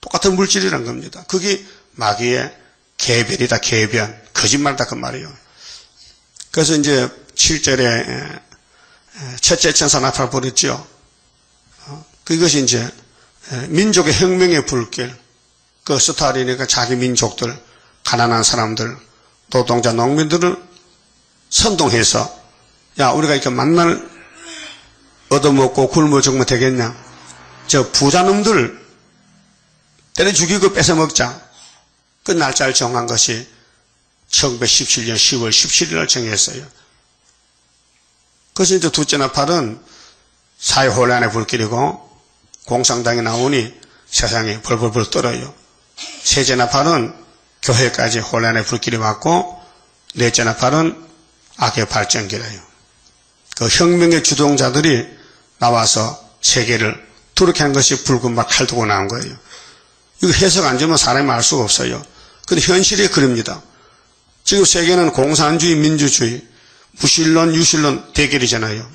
똑같은 물질이란 겁니다. 그게 마귀의 개변이다. 개변. 거짓말이다 그 말이에요. 그래서 이제 7절에 첫째 천사 나팔 부렸죠. 그것이 이제 민족의 혁명의 불길. 그 스탈린이니까 자기 민족들, 가난한 사람들, 노동자, 농민들을 선동해서 야 우리가 이렇게 만날 얻어먹고 굶어 죽으면 되겠냐. 저 부자놈들 때려 죽이고 뺏어먹자. 그 날짜를 정한 것이 1917년 10월 17일을 정했어요. 그래서 이제 둘째 나팔은 사회혼란의 불길이고 공산당이 나오니 세상이 벌벌벌 떨어요. 셋째 나팔은 교회까지 혼란의 불길이 왔고 넷째 나팔은 악의 발전기라요. 그 혁명의 주동자들이 나와서 세계를 두렵게 한 것이 붉은 막 칼 두고 나온 거예요. 이거 해석 안 주면 사람이 알 수가 없어요. 근데 현실이 그럽니다. 지금 세계는 공산주의, 민주주의, 무신론, 유신론 대결이잖아요.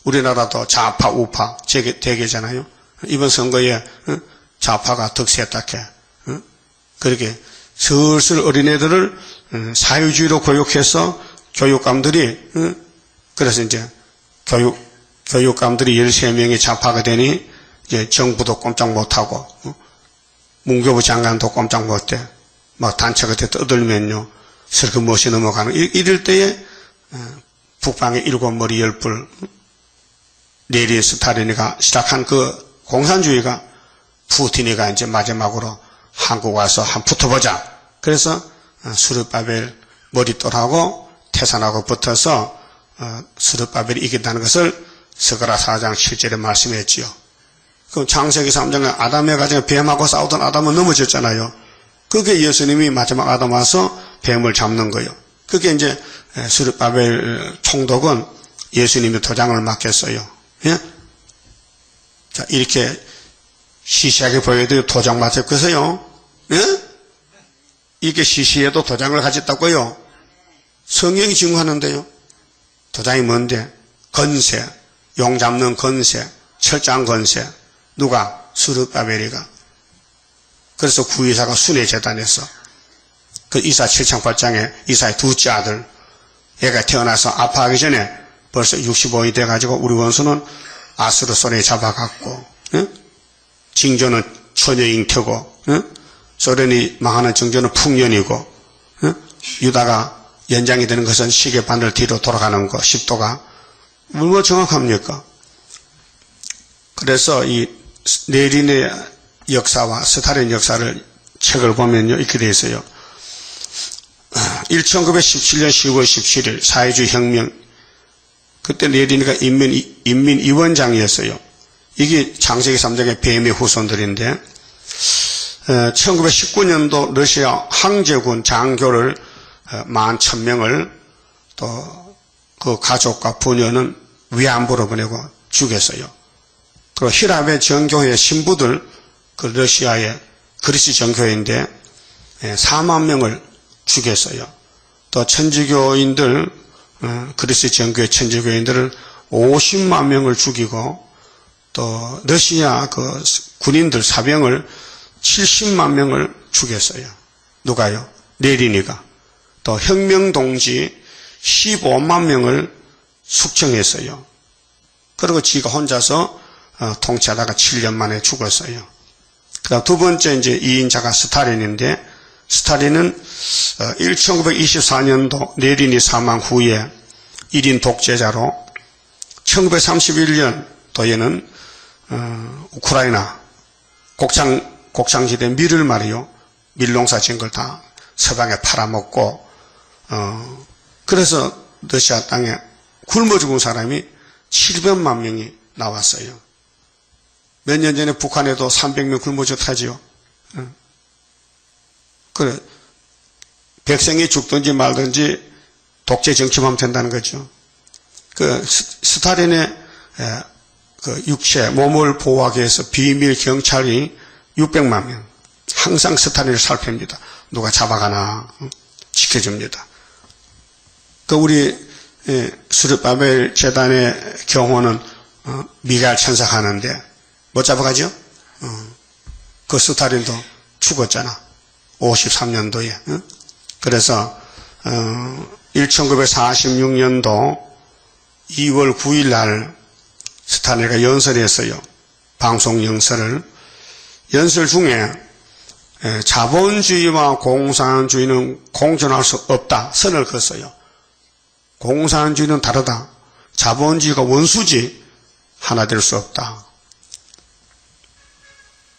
우리나라도 좌파, 우파 대결이잖아요. 이번 선거에 좌파가 득세했다케. 그렇게 슬슬 어린애들을 사회주의로 교육해서 교육감들이 그래서 이제 교육감들이 13명이 좌파가 되니 이제 정부도 꼼짝 못하고 문교부 장관도 꼼짝 못해. 막 단체가 떠들면요 슬그 멋이 넘어가는 이럴 때에 북방의 7머리 10불 레닌 스탈린이가 시작한 그 공산주의가 푸틴이가 이제 마지막으로 한국 와서 한 붙어보자. 그래서 수르바벨 머릿돌하고 태산하고 붙어서 수르바벨이 이긴다는 것을 스가랴 4장 7절에 말씀했지요. 그럼 창세기 3장에 아담의 가정에 뱀하고 싸우던 아담은 넘어졌잖아요. 그게 예수님이 마지막 아담 와서 뱀을 잡는 거예요. 그게 이제 수르바벨 총독은 예수님이 도장을 맡겼어요. 예? 자, 이렇게 시시하게 보여도 도장 맡았겠어요? 예? 이게 시시해도 도장을 가졌다고요? 성경이 증거하는데요. 도장이 뭔데? 건세, 용 잡는 건세, 철장 건세. 누가? 수르바벨이가. 그래서 구이사가 순회 재단에서 그 이사 7장 8장에 이사의 둘째 아들 얘가 태어나서 아파하기 전에 벌써 65이 돼가지고 우리 원수는 아수르 손에 잡아갔고 징조는 처녀 잉태고 소련이 망하는 징조는 풍년이고 유다가 연장이 되는 것은 시계 바늘 뒤로 돌아가는 거 10도가 뭐 정확합니까? 그래서 이 레닌의 역사와 스탈린 역사를 책을 보면요 이렇게 되어 있어요. 1917년 10월 17일 사회주의 혁명, 그때 레닌이가 인민위원장이었어요. 이게 장세기 3장의 뱀의 후손들인데 1919년도 러시아 황제군 장교를 11,000명을 또 그 가족과 부녀는 위안부로 보내고 죽였어요. 그리고 히랍의 정교회 신부들, 그 러시아의 그리스 정교회인데 4만 명을 죽였어요. 또 천주교인들, 그리스 정교회 천주교인들을 50만 명을 죽이고, 또 러시아 그 군인들 사병을 70만 명을 죽였어요. 누가요? 레닌이가. 또 혁명동지 15만 명을 숙청했어요. 그리고 지가 혼자서 통치하다가 7년 만에 죽었어요. 그다음 두 번째 이제 2인자가 스탈린인데, 스탈린은 1924년도 레닌이 사망 후에 1인 독재자로 1931년도에는 우크라이나 곡창지대 밀을 말이요, 밀농사 지은 걸 다 서방에 팔아먹고, 그래서 러시아 땅에 굶어 죽은 사람이 700만 명이 나왔어요. 몇 년 전에 북한에도 300명 굶어 죽었다지요. 그래, 백성이 죽든지 말든지 독재 정치만 하면 된다는 거죠. 그 스탈린의 그 육체, 몸을 보호하기 위해서 비밀 경찰이 600만 명. 항상 스탈린을 살핍니다. 누가 잡아가나 지켜줍니다. 그 우리 수르바벨 재단의 경호는 미갈 천사가 하는데 못 잡아가죠? 그 스탈린도 죽었잖아. 53년도에. 그래서 1946년도 2월 9일 날 스탈린이 연설했어요. 방송 연설을. 연설 중에 자본주의와 공산주의는 공존할 수 없다 선을 그었어요. 공산주의는 다르다. 자본주의가 원수지 하나 될 수 없다.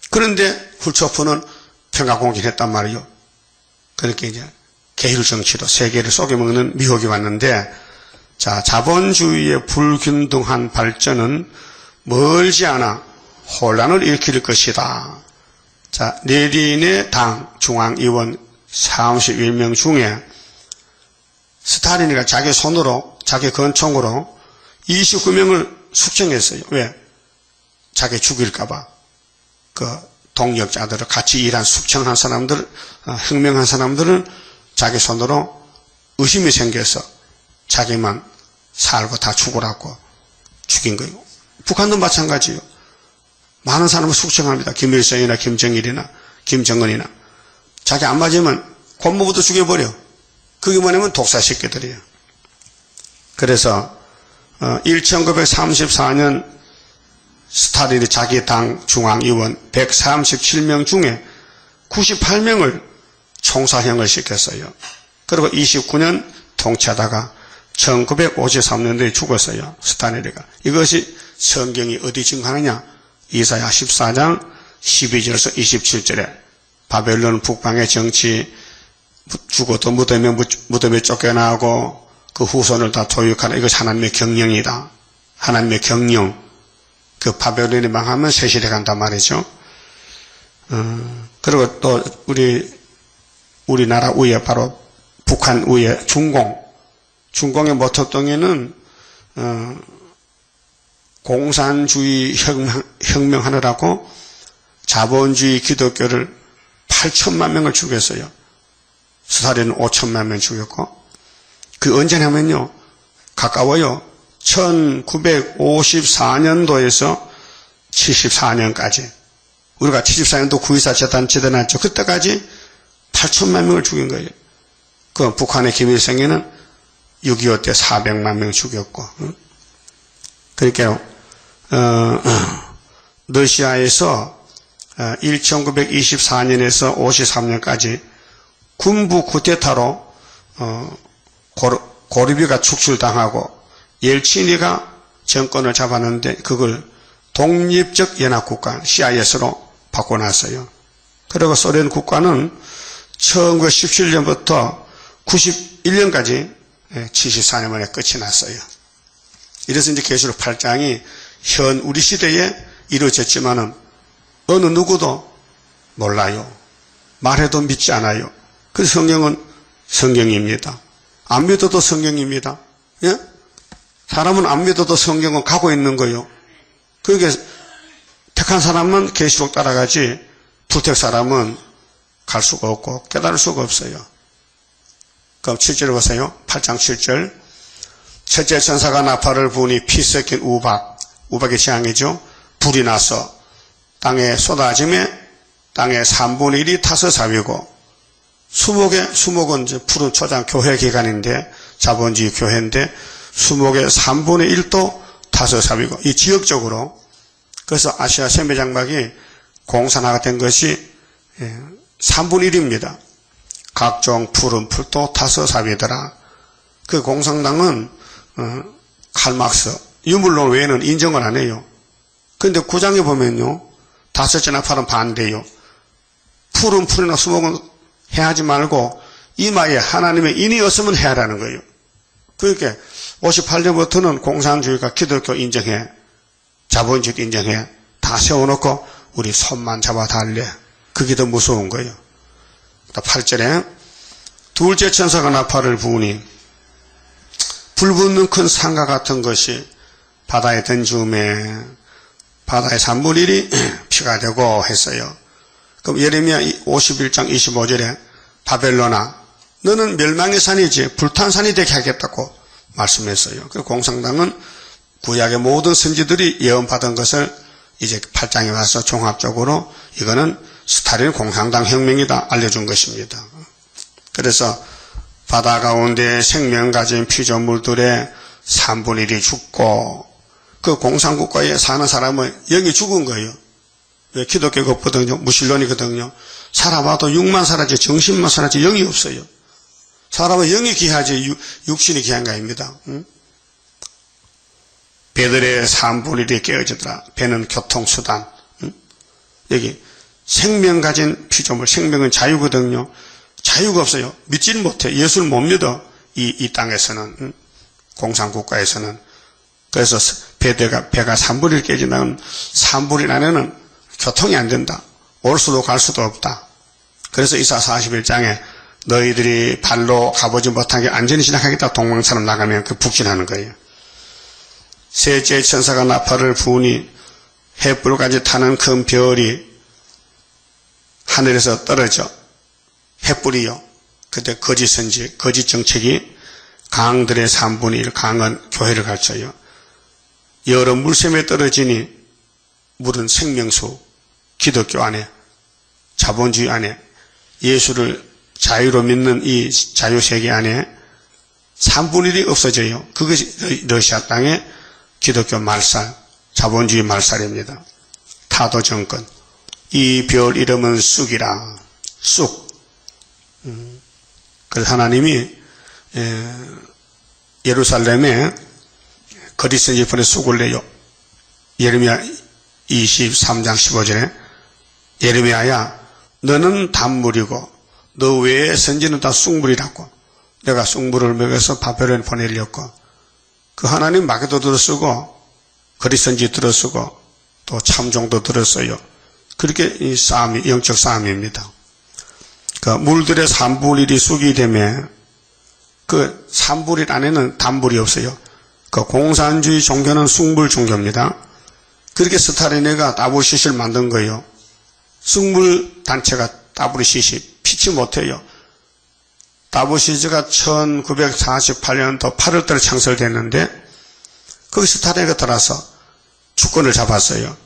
그런데 훌초프는 평화공진했단 말이요. 그렇게 이제 계율 정치로 세계를 속여먹는 미혹이 왔는데, 자, 자본주의의 불균등한 발전은 멀지 않아 혼란을 일으킬 것이다. 자, 레닌의 당 중앙위원 31명 중에 스탈린이가 자기 손으로, 자기 권총으로 29명을 숙청했어요. 왜? 자기 죽일까봐. 그 동력자들을 같이 일한 숙청한 사람들, 혁명한 사람들을 자기 손으로 의심이 생겨서 자기만 살고 다 죽으라고 죽인 거예요. 북한도 마찬가지예요. 많은 사람을 숙청합니다. 김일성이나 김정일이나 김정은이나. 자기 안 맞으면 권모부터 죽여버려. 그게 뭐냐면 독사 새끼들이에요. 그래서 1934년 스탈린이 자기 당 중앙위원 137명 중에 98명을 총사형을 시켰어요. 그리고 29년 통치하다가 1953년도에 죽었어요. 스탈린이가. 이것이 성경이 어디 증거하느냐? 이사야 14장 12절에서 27절에 바벨론 북방의 정치, 죽어도 무덤에 쫓겨나고 그 후손을 다 도육하는, 이것이 하나님의 경영이다. 하나님의 경영. 그 바벨론이 망하면 세실에 간단 말이죠. 그리고 또 우리나라 위에 바로 북한 위에 중공의 모택동에는 공산주의 혁명하느라고 자본주의 기독교를 8천만 명을 죽였어요. 스탈린은 5천만 명 죽였고, 그 언제냐면요, 가까워요. 1954년도에서 74년까지. 우리가 74년도 9.24 재단 지대났죠. 그때까지 8천만 명을 죽인 거예요. 그 북한의 김일성에는 6.25 때 400만 명 죽였고. 그러니까 러시아에서 1924년에서 53년까지 군부 쿠데타로 고르비가 축출당하고 옐친이가 정권을 잡았는데 그걸 독립적 연합국가 CIS로 바꿔놨어요. 그리고 소련 국가는 1917년부터 91년까지 74년 만에 끝이 났어요. 이래서 이제 계시록 8장이 현 우리 시대에 이루어졌지만은 어느 누구도 몰라요. 말해도 믿지 않아요. 그래서 성경은 성경입니다. 안 믿어도 성경입니다. 예? 사람은 안 믿어도 성경은 가고 있는 거예요. 그러니까 택한 사람은 계시록 따라가지 불택 사람은 갈 수가 없고 깨달을 수가 없어요. 그럼 7절 보세요. 8장 7절. 첫째 천사가 나팔을 부으니 피 섞인 우박의 재앙이죠. 불이 나서 땅에 쏟아짐에 땅의 3분의 1이 타서 사위고 수목은 이제 푸른 초장 교회 기간인데 자본주의 교회인데 수목의 3분의 1도 타서 사위고 이 지역적으로 그래서 아시아 세계장막이 공산화가 된 것이 3분의 1입니다. 각종 푸른 풀도 타서 사위더라. 그 공산당은 칼막스 유물론 외에는 인정을 안 해요. 그런데 9장에 보면요. 다섯째 나팔은 반대요. 푸른 풀이나 수목은 해하지 말고 이마에 하나님의 인이 없으면 해하라는 거예요. 그러니까 58년부터는 공산주의가 기독교 인정해 자본주의 인정해 다 세워놓고 우리 손만 잡아 달래. 그게 더 무서운 거예요. 8절에 둘째 천사가 나팔을 부으니 불붙는 큰 산과 같은 것이 바다에 던지음에 바다의 3분의 1이 피가 되고 했어요. 그럼 예레미야 51장 25절에 바벨론아 너는 멸망의 산이지 불탄 산이 되게 하겠다고 말씀했어요. 그 공산당은 구약의 모든 선지들이 예언받은 것을 이제 8장에 와서 종합적으로 이거는 스탈린 공산당 혁명이다 알려준 것입니다. 그래서 바다 가운데 생명 가진 피조물들의 3분의 1이 죽고 그 공산국가에 사는 사람은 영이 죽은 거예요. 왜 기독교가 없거든요. 무신론이거든요. 살아봐도 육만 살아지 정신만 살아지 영이 없어요. 사람은 영이 귀하지 육신이 귀한 거 아닙니다. 응? 배들의 3분의 1이 깨어지더라. 배는 교통수단. 응? 여기 생명 가진 피조물, 생명은 자유거든요. 자유가 없어요. 믿지는 못해. 예수를 못 믿어. 이 땅에서는, 응? 공산국가에서는. 그래서 배가 3분의 1 깨지면 3분의 1 안에는 교통이 안 된다. 올 수도 갈 수도 없다. 그래서 이사 41장에 너희들이 발로 가보지 못하게 안전히 지나가겠다 동방산을 나가면 그 북진하는 거예요. 셋째 천사가 나팔을 부으니 횃불까지 타는 큰 별이 하늘에서 떨어져 횃불이요. 그때 거짓 선지, 거짓 정책이 강들의 3분의 1 강은 교회를 가르쳐요. 여러 물샘에 떨어지니 물은 생명수, 기독교 안에, 자본주의 안에, 예수를 자유로 믿는 이 자유세계 안에 3분의 1이 없어져요. 그것이 러시아 땅의 기독교 말살, 자본주의 말살입니다. 타도 정권. 이 별 이름은 쑥이라. 쑥. 그래서 하나님이 예루살렘에 거짓선지 보내 쑥을 내요. 예레미야 23장 15절에 예레미야야 너는 단물이고 너 외의 선지는 다 쑥물이라고 내가 쑥물을 먹여서 바벨론에 보내려고 그 하나님 마귀도 들어쓰고 거짓선지 들어쓰고 또 참종도 들었어요. 그렇게 이 싸움이 영적 싸움입니다. 그 물들의 3분의 1이 쑥이 되면 그 3분의 1 안에는 단물이 없어요. 그 공산주의 종교는 쑥물 종교입니다. 그렇게 스탈린이가 WCC를 만든 거예요. 쑥물 단체가 WCC 피치 못해요. WCC가 1948년도 8월달에 창설됐는데 거기 스탈린이가 들어와서 주권을 잡았어요.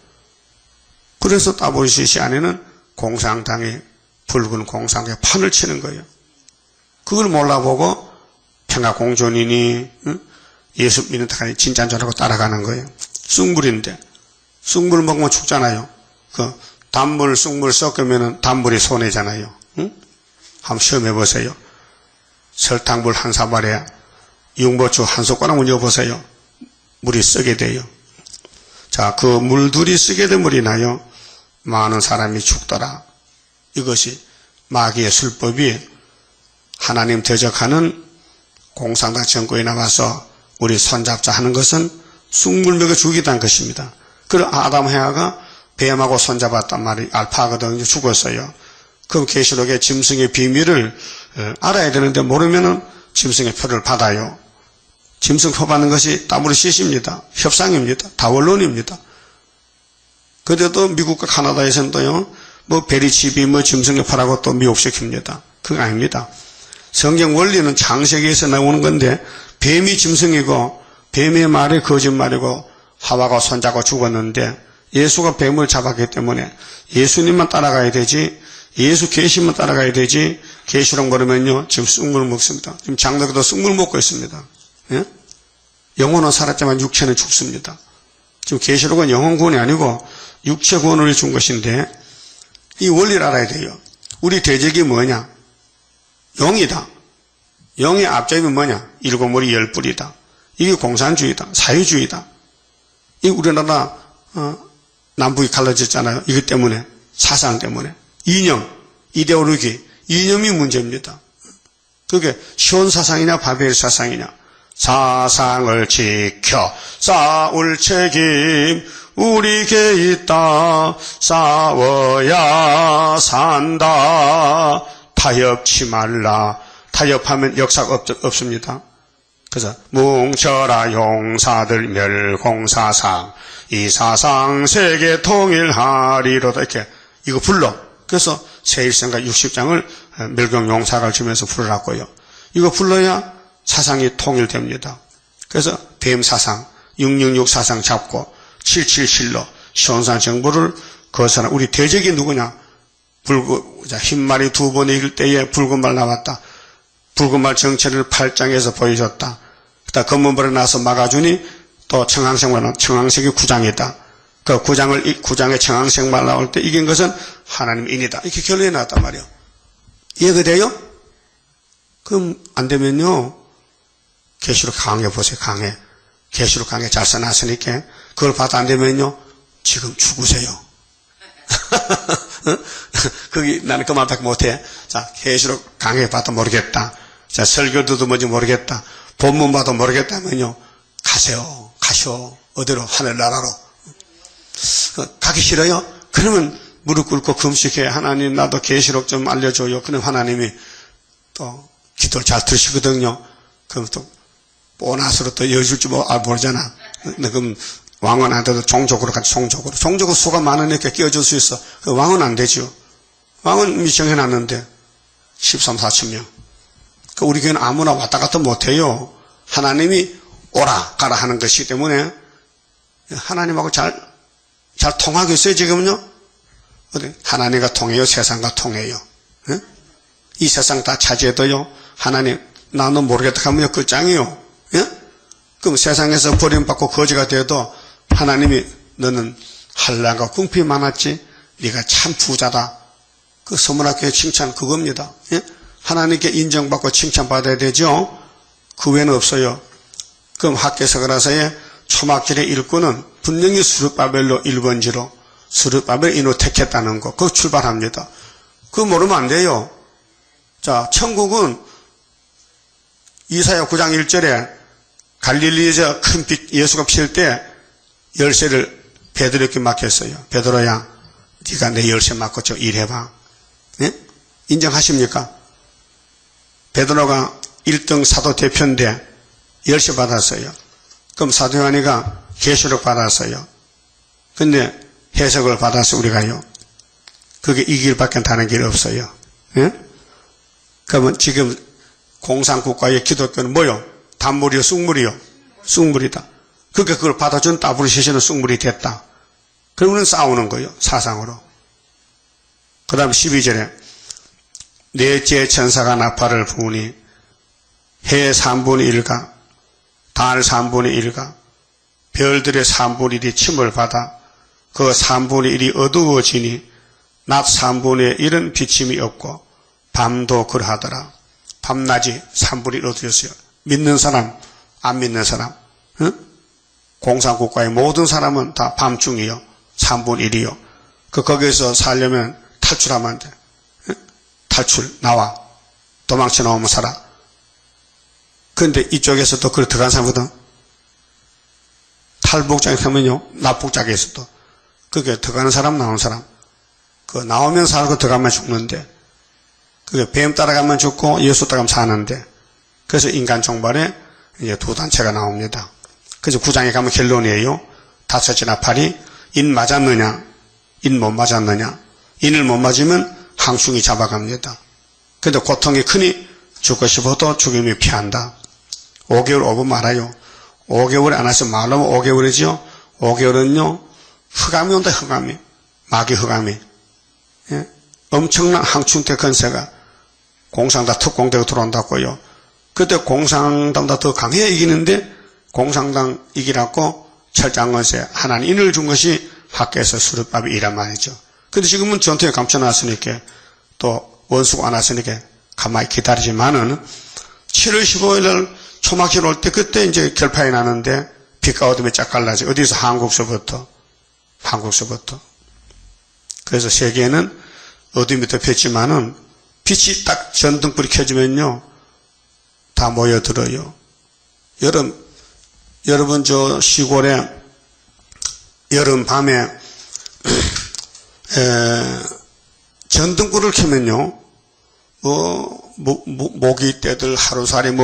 그래서 WCC 안에는 공산당이 붉은 공산당에 판을 치는 거예요. 그걸 몰라보고 평화공존이니 예수 믿는 데까지 진짜인 줄 알고 따라가는 거예요. 쑥물인데 쑥물 먹으면 죽잖아요. 그 단물, 쑥물 섞으면 단물이 손해잖아요. 응? 한번 시험해 보세요. 설탕물 한 사발에 융보추 한 숟가락만 넣어보세요. 물이 쓰게 돼요. 자, 그 물들이 쓰게 된 물이 나요. 많은 사람이 죽더라. 이것이 마귀의 술법이 하나님 대적하는 공산당 정권에 나와서 우리 손잡자 하는 것은 쑥물 먹여 죽이다는 것입니다. 그리고 아담 해아가 뱀하고 손잡았단 말이 알파거든요. 죽었어요. 그럼 계시록의 짐승의 비밀을 알아야 되는데 모르면은 짐승의 표를 받아요. 짐승 표 받는 것이 따무리 시시입니다. 협상입니다. 다원론입니다. 그래도 미국과 카나다에서는 또요, 뭐 베리칩이 뭐 짐승의 표라고 또 미혹시킵니다. 그거 아닙니다. 성경 원리는 창세기에서 나오는 건데 뱀이 짐승이고 뱀의 말이 거짓말이고 하와가 손잡고 죽었는데 예수가 뱀을 잡았기 때문에 예수님만 따라가야 되지, 예수 계시만 따라가야 되지, 계시록 모르면요 지금 쑥물 먹습니다. 지금 장로도 쑥물 먹고 있습니다. 예? 영혼은 살았지만 육체는 죽습니다. 지금 계시록은 영혼 구원이 아니고 육체 구원을 준 것인데 이 원리를 알아야 돼요. 우리 대적이 뭐냐? 영이다. 영의 앞잡이 뭐냐? 일곱 머리 열 뿔이다. 이게 공산주의다. 사회주의다. 이 우리나라 남북이 갈라졌잖아요. 이것 때문에, 사상 때문에. 이념, 이데올로기, 이념이 문제입니다. 그게 시온 사상이냐 바벨 사상이냐. 사상을 지켜 싸울 책임 우리에게 있다. 싸워야 산다. 타협치 말라. 타협하면 역사가 없습니다. 그래서 뭉쳐라 용사들 멸공사상 이 사상 세계 통일하리로다 이렇게 이거 불러. 그래서 세일생가 60장을 멸공용사를 주면서 부르라고요. 이거 불러야 사상이 통일됩니다. 그래서 뱀 사상 666 사상 잡고 777로 시온산 정부를 거스는 우리 대적이 누구냐? 흰말이 두 번 이길 때에 붉은 말 나왔다. 붉은 말 정체를 8장에서 보여줬다. 그다음 검은불에 나서 막아주니 또 청황색이 9장이다. 그 9장에 청황색만 나올 때 이긴 것은 하나님의 인이다. 이렇게 결론이 나왔단 말이에요. 이해가 돼요? 그럼 안 되면요. 계시록 강해 보세요. 강해. 계시록 강해 잘 써놨으니까 그걸 봐도 안 되면요. 지금 죽으세요. 거기 나는 그 말밖에 못해. 자, 계시록 강해 봐도 모르겠다. 자, 설교도 뭔지 모르겠다. 본문 봐도 모르겠다면요. 가세요. 가시오. 어디로? 하늘나라로. 가기 싫어요? 그러면 무릎 꿇고 금식해. 하나님 나도 계시록 좀 알려줘요. 그럼 하나님이 또 기도를 잘 들으시거든요. 그럼 또 보너스로 또 여줄지 모르잖아. 그럼 왕은한테도 종족으로 같이 종족은 수가 많으니까 끼워줄 수 있어. 그 왕은 안 되죠. 왕은 이미 정해놨는데 13, 14명. 그 우리 교회는 아무나 왔다 갔다 못해요. 하나님이 오라 가라 하는 것이기 때문에 하나님하고 잘 통하겠어요. 지금요. 하나님과 통해요. 세상과 통해요. 예? 이 세상 다 차지해도요. 하나님 나는 모르겠다 하면 끝장이요. 예? 그럼 세상에서 버림받고 거지가 돼도 하나님이 너는 한량과 궁핍이 많았지 네가 참 부자다. 그 서문학교의 칭찬 그겁니다. 예? 하나님께 인정받고 칭찬받아야 되죠. 그 외에는 없어요. 그럼 학개서가라서의 초막절의 일꾼은 분명히 스룹바벨로 1번지로 스룹바벨 인호 택했다는 거 그거 출발합니다. 그거 모르면 안 돼요. 자, 천국은 이사야 9장 1절에 갈릴리에서 큰 빛 예수가 필 때 열쇠를 베드로에게 맡겼어요. 베드로야 네가 내 열쇠 맡고 저 일해봐. 네? 인정하십니까? 베드로가 1등 사도 대표인데 열쇠 받았어요. 그럼 사도 요한이가 계시록 받았어요. 근데 해석을 받아서 우리가요. 그게 이 길밖에 다른 길이 없어요. 네? 그러면 지금 공산국가의 기독교는 뭐요? 단물이요? 쑥물이요? 쑥물이다. 그러니까 그걸 받아준 따브르시시는 쑥물이 됐다. 그럼 우리는 싸우는 거예요. 사상으로. 그 다음 12절에 넷째 천사가 나팔을 부으니 해 3분의 1가 달 3분의 1가 별들의 3분의 1이 침을 받아 그 3분의 1이 어두워지니 낮 3분의 1은 비침이 없고 밤도 그러하더라. 밤낮이 3분의 1 어두워졌어요. 믿는 사람, 안 믿는 사람, 응? 공산국가의 모든 사람은 다 밤중이요. 3분의 1이요. 거기에서 살려면 탈출하면 안 돼. 응? 탈출, 나와. 도망쳐 나오면 살아. 그런데 이쪽에서도 그걸 들어간 사람거든. 탈북장에 가면요, 납북장에서도. 그게 들어가는 사람, 나오는 사람. 그 나오면 살고 들어가면 죽는데, 그게 뱀 따라가면 죽고 예수 따라가면 사는데, 그래서 인간 종발에 이제 두 단체가 나옵니다. 그래서 9장에 가면 결론이에요. 다섯째 나팔이 인 맞았느냐, 인 못 맞았느냐. 인을 못 맞으면 항충이 잡아갑니다. 근데 고통이 크니 죽고 싶어도 죽음이 피한다. 5개월 오고 말아요. 5개월 안 해서 말하면 5개월이죠. 5개월은요, 흑암이 온다, 흑암이. 마귀 흑암이. 예? 엄청난 항충대 건세가 공산당 특공대가 들어온다고요. 그때 공산당보다 더 강해 이기는데 공산당 이기라고 철장건세 하나님 인을 준 것이 학교에서 수르밥이란 말이죠. 근데 지금은 전투에 감춰놨으니까 또 원수가 안 왔으니까 가만히 기다리지만은 7월 15일 날 초막절 올 때 그때 이제 결판이 나는데 빛과 어둠이 쫙 갈라져. 어디서? 한국서부터. 그래서 세계에는 어둠이 덮였지만은 빛이 딱 전등불이 켜지면요 다 모여들어요. 여러분 저 시골에 여름 밤에 전등불을 켜면요 모기떼들 하루살이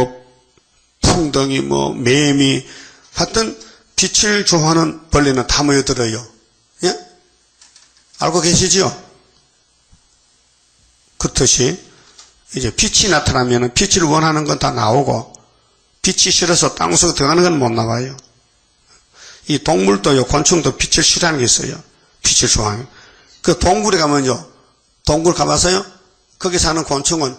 풍덩이 매미 하여튼 빛을 좋아하는 벌레는 다 모여들어요. 예? 알고 계시죠? 그렇듯이 이제 빛이 나타나면 빛을 원하는 건 다 나오고 빛이 싫어서 땅속에 들어가는 건 못 나와요. 이 동물도요, 곤충도 빛을 싫어하는 게 있어요. 빛을 좋아하는. 그 동굴에 가면요, 동굴 가봐서요, 거기 사는 곤충은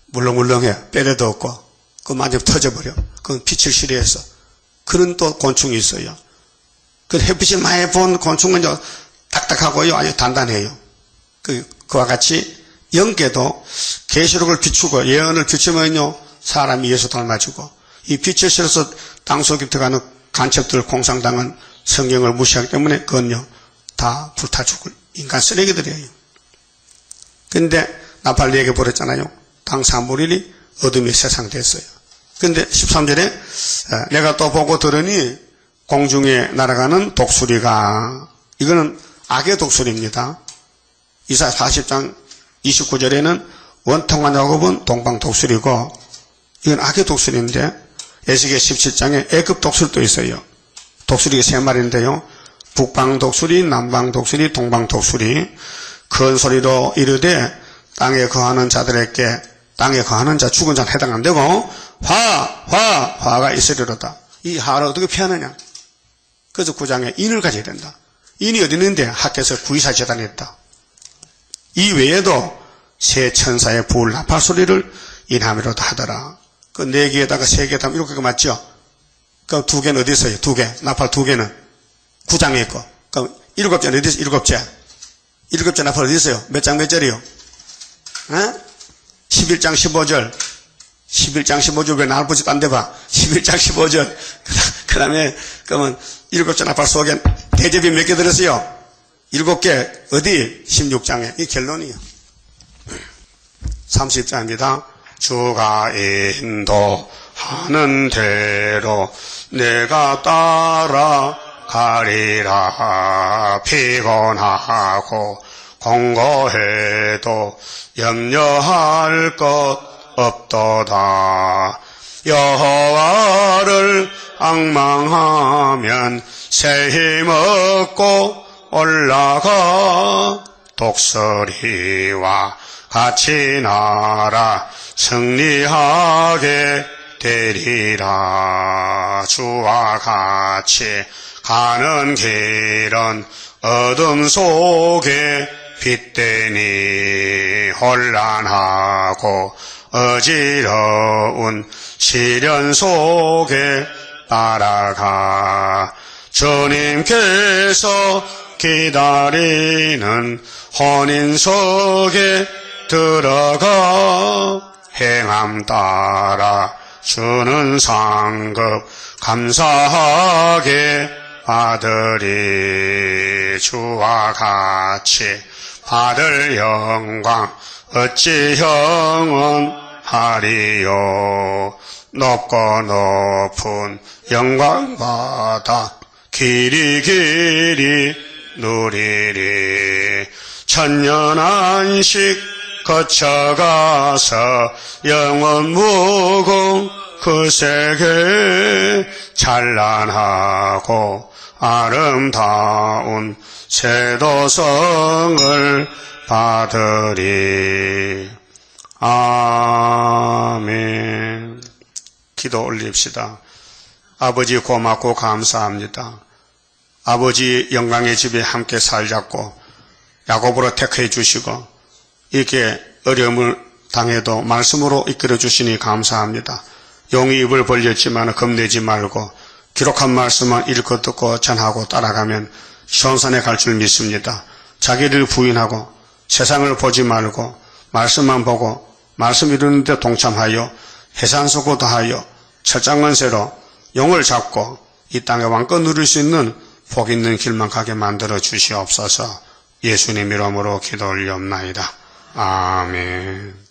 물렁물렁해. 뼈대도 없고, 그거 만지면 터져버려. 그건 빛을 싫어해서. 그런 또 곤충이 있어요. 그 햇빛을 많이 본 곤충은 딱딱하고요, 아주 단단해요. 그와 같이 영계도 계시록을 비추고 예언을 비추면요, 사람이 예수 닮아주고, 이 빛을 싫어서 땅속에 들어가는 간첩들 공산당은 성경을 무시하기 때문에 그건요 다 불타 죽을 인간 쓰레기들이에요. 근데 나팔 얘기 버렸잖아요. 땅 3분의 1이 어둠이 세상 됐어요. 근데 13절에 내가 또 보고 들으니 공중에 날아가는 독수리가, 이거는 악의 독수리입니다. 이사야 40장 29절에는 원통한 야곱은 동방 독수리고, 이건 악의 독수리인데 에스겔 17장에 애굽 독수리도 있어요. 독수리가 3마리인데요. 북방 독수리, 남방 독수리, 동방 독수리. 큰 소리로 이르되 땅에 거하는 자들에게, 땅에 거하는 자, 죽은 자는 해당 안 되고 화가 있으리로다. 이 화를 어떻게 피하느냐? 그래서 9장에 인을 가져야 된다. 인이 어디 있는데? 학교에서 구이사 재단에 있다. 이 외에도 새 천사의 부을 나팔 소리를 인함이로다 하더라. 그 4개에다가 3개 하면 7개가 맞죠? 그 2개는 어디 있어요? 2개. 나팔 2개는 9장에 있고. 그럼 7개는 어디 있어요? 7개. 7개 나팔 어디 있어요? 몇 장 몇 절이요? 11장 15절. 11장 15절 왜 나를 보지도 안 돼봐? 11장 15절. 그 다음에, 그러면 7개 나팔 속에 대접이 몇 개 들었어요? 7개. 어디? 16장에. 이 결론이에요. 30장입니다. 주가 인도하는 대로 내가 따라가리라. 피곤하고 공고해도 염려할 것 없도다. 여호와를 앙망하면 새 힘 얻고 올라가. 독수리와 같이 날아 승리하게 되리라. 주와 같이 가는 길은 어둠 속에 빛되니 혼란하고 어지러운 시련 속에 따라가. 주님께서 기다리는 혼인석에 들어가. 행함 따라 주는 상급 감사하게 받으리. 주와 같이 받을 영광 어찌 형은 하리요. 높고 높은 영광받아 길이 길이 누리리. 천년안식 거쳐가서 영원 무궁 그 세계 찬란하고 아름다운 세도성을 받으리. 아멘. 기도 올립시다. 아버지 고맙고 감사합니다. 아버지 영광의 집에 함께 살자고 야곱으로 택해 주시고 이렇게 어려움을 당해도 말씀으로 이끌어 주시니 감사합니다. 용이 입을 벌렸지만 겁내지 말고 기록한 말씀만 읽고 듣고 전하고 따라가면 시온산에 갈 줄 믿습니다. 자기를 부인하고 세상을 보지 말고 말씀만 보고 말씀 이루는 데 동참하여 해산소고 다하여 철장건세로 용을 잡고 이 땅에 왕껏 누릴 수 있는 복 있는 길만 가게 만들어 주시옵소서. 예수님 이름으로 기도 올리옵나이다. 아멘.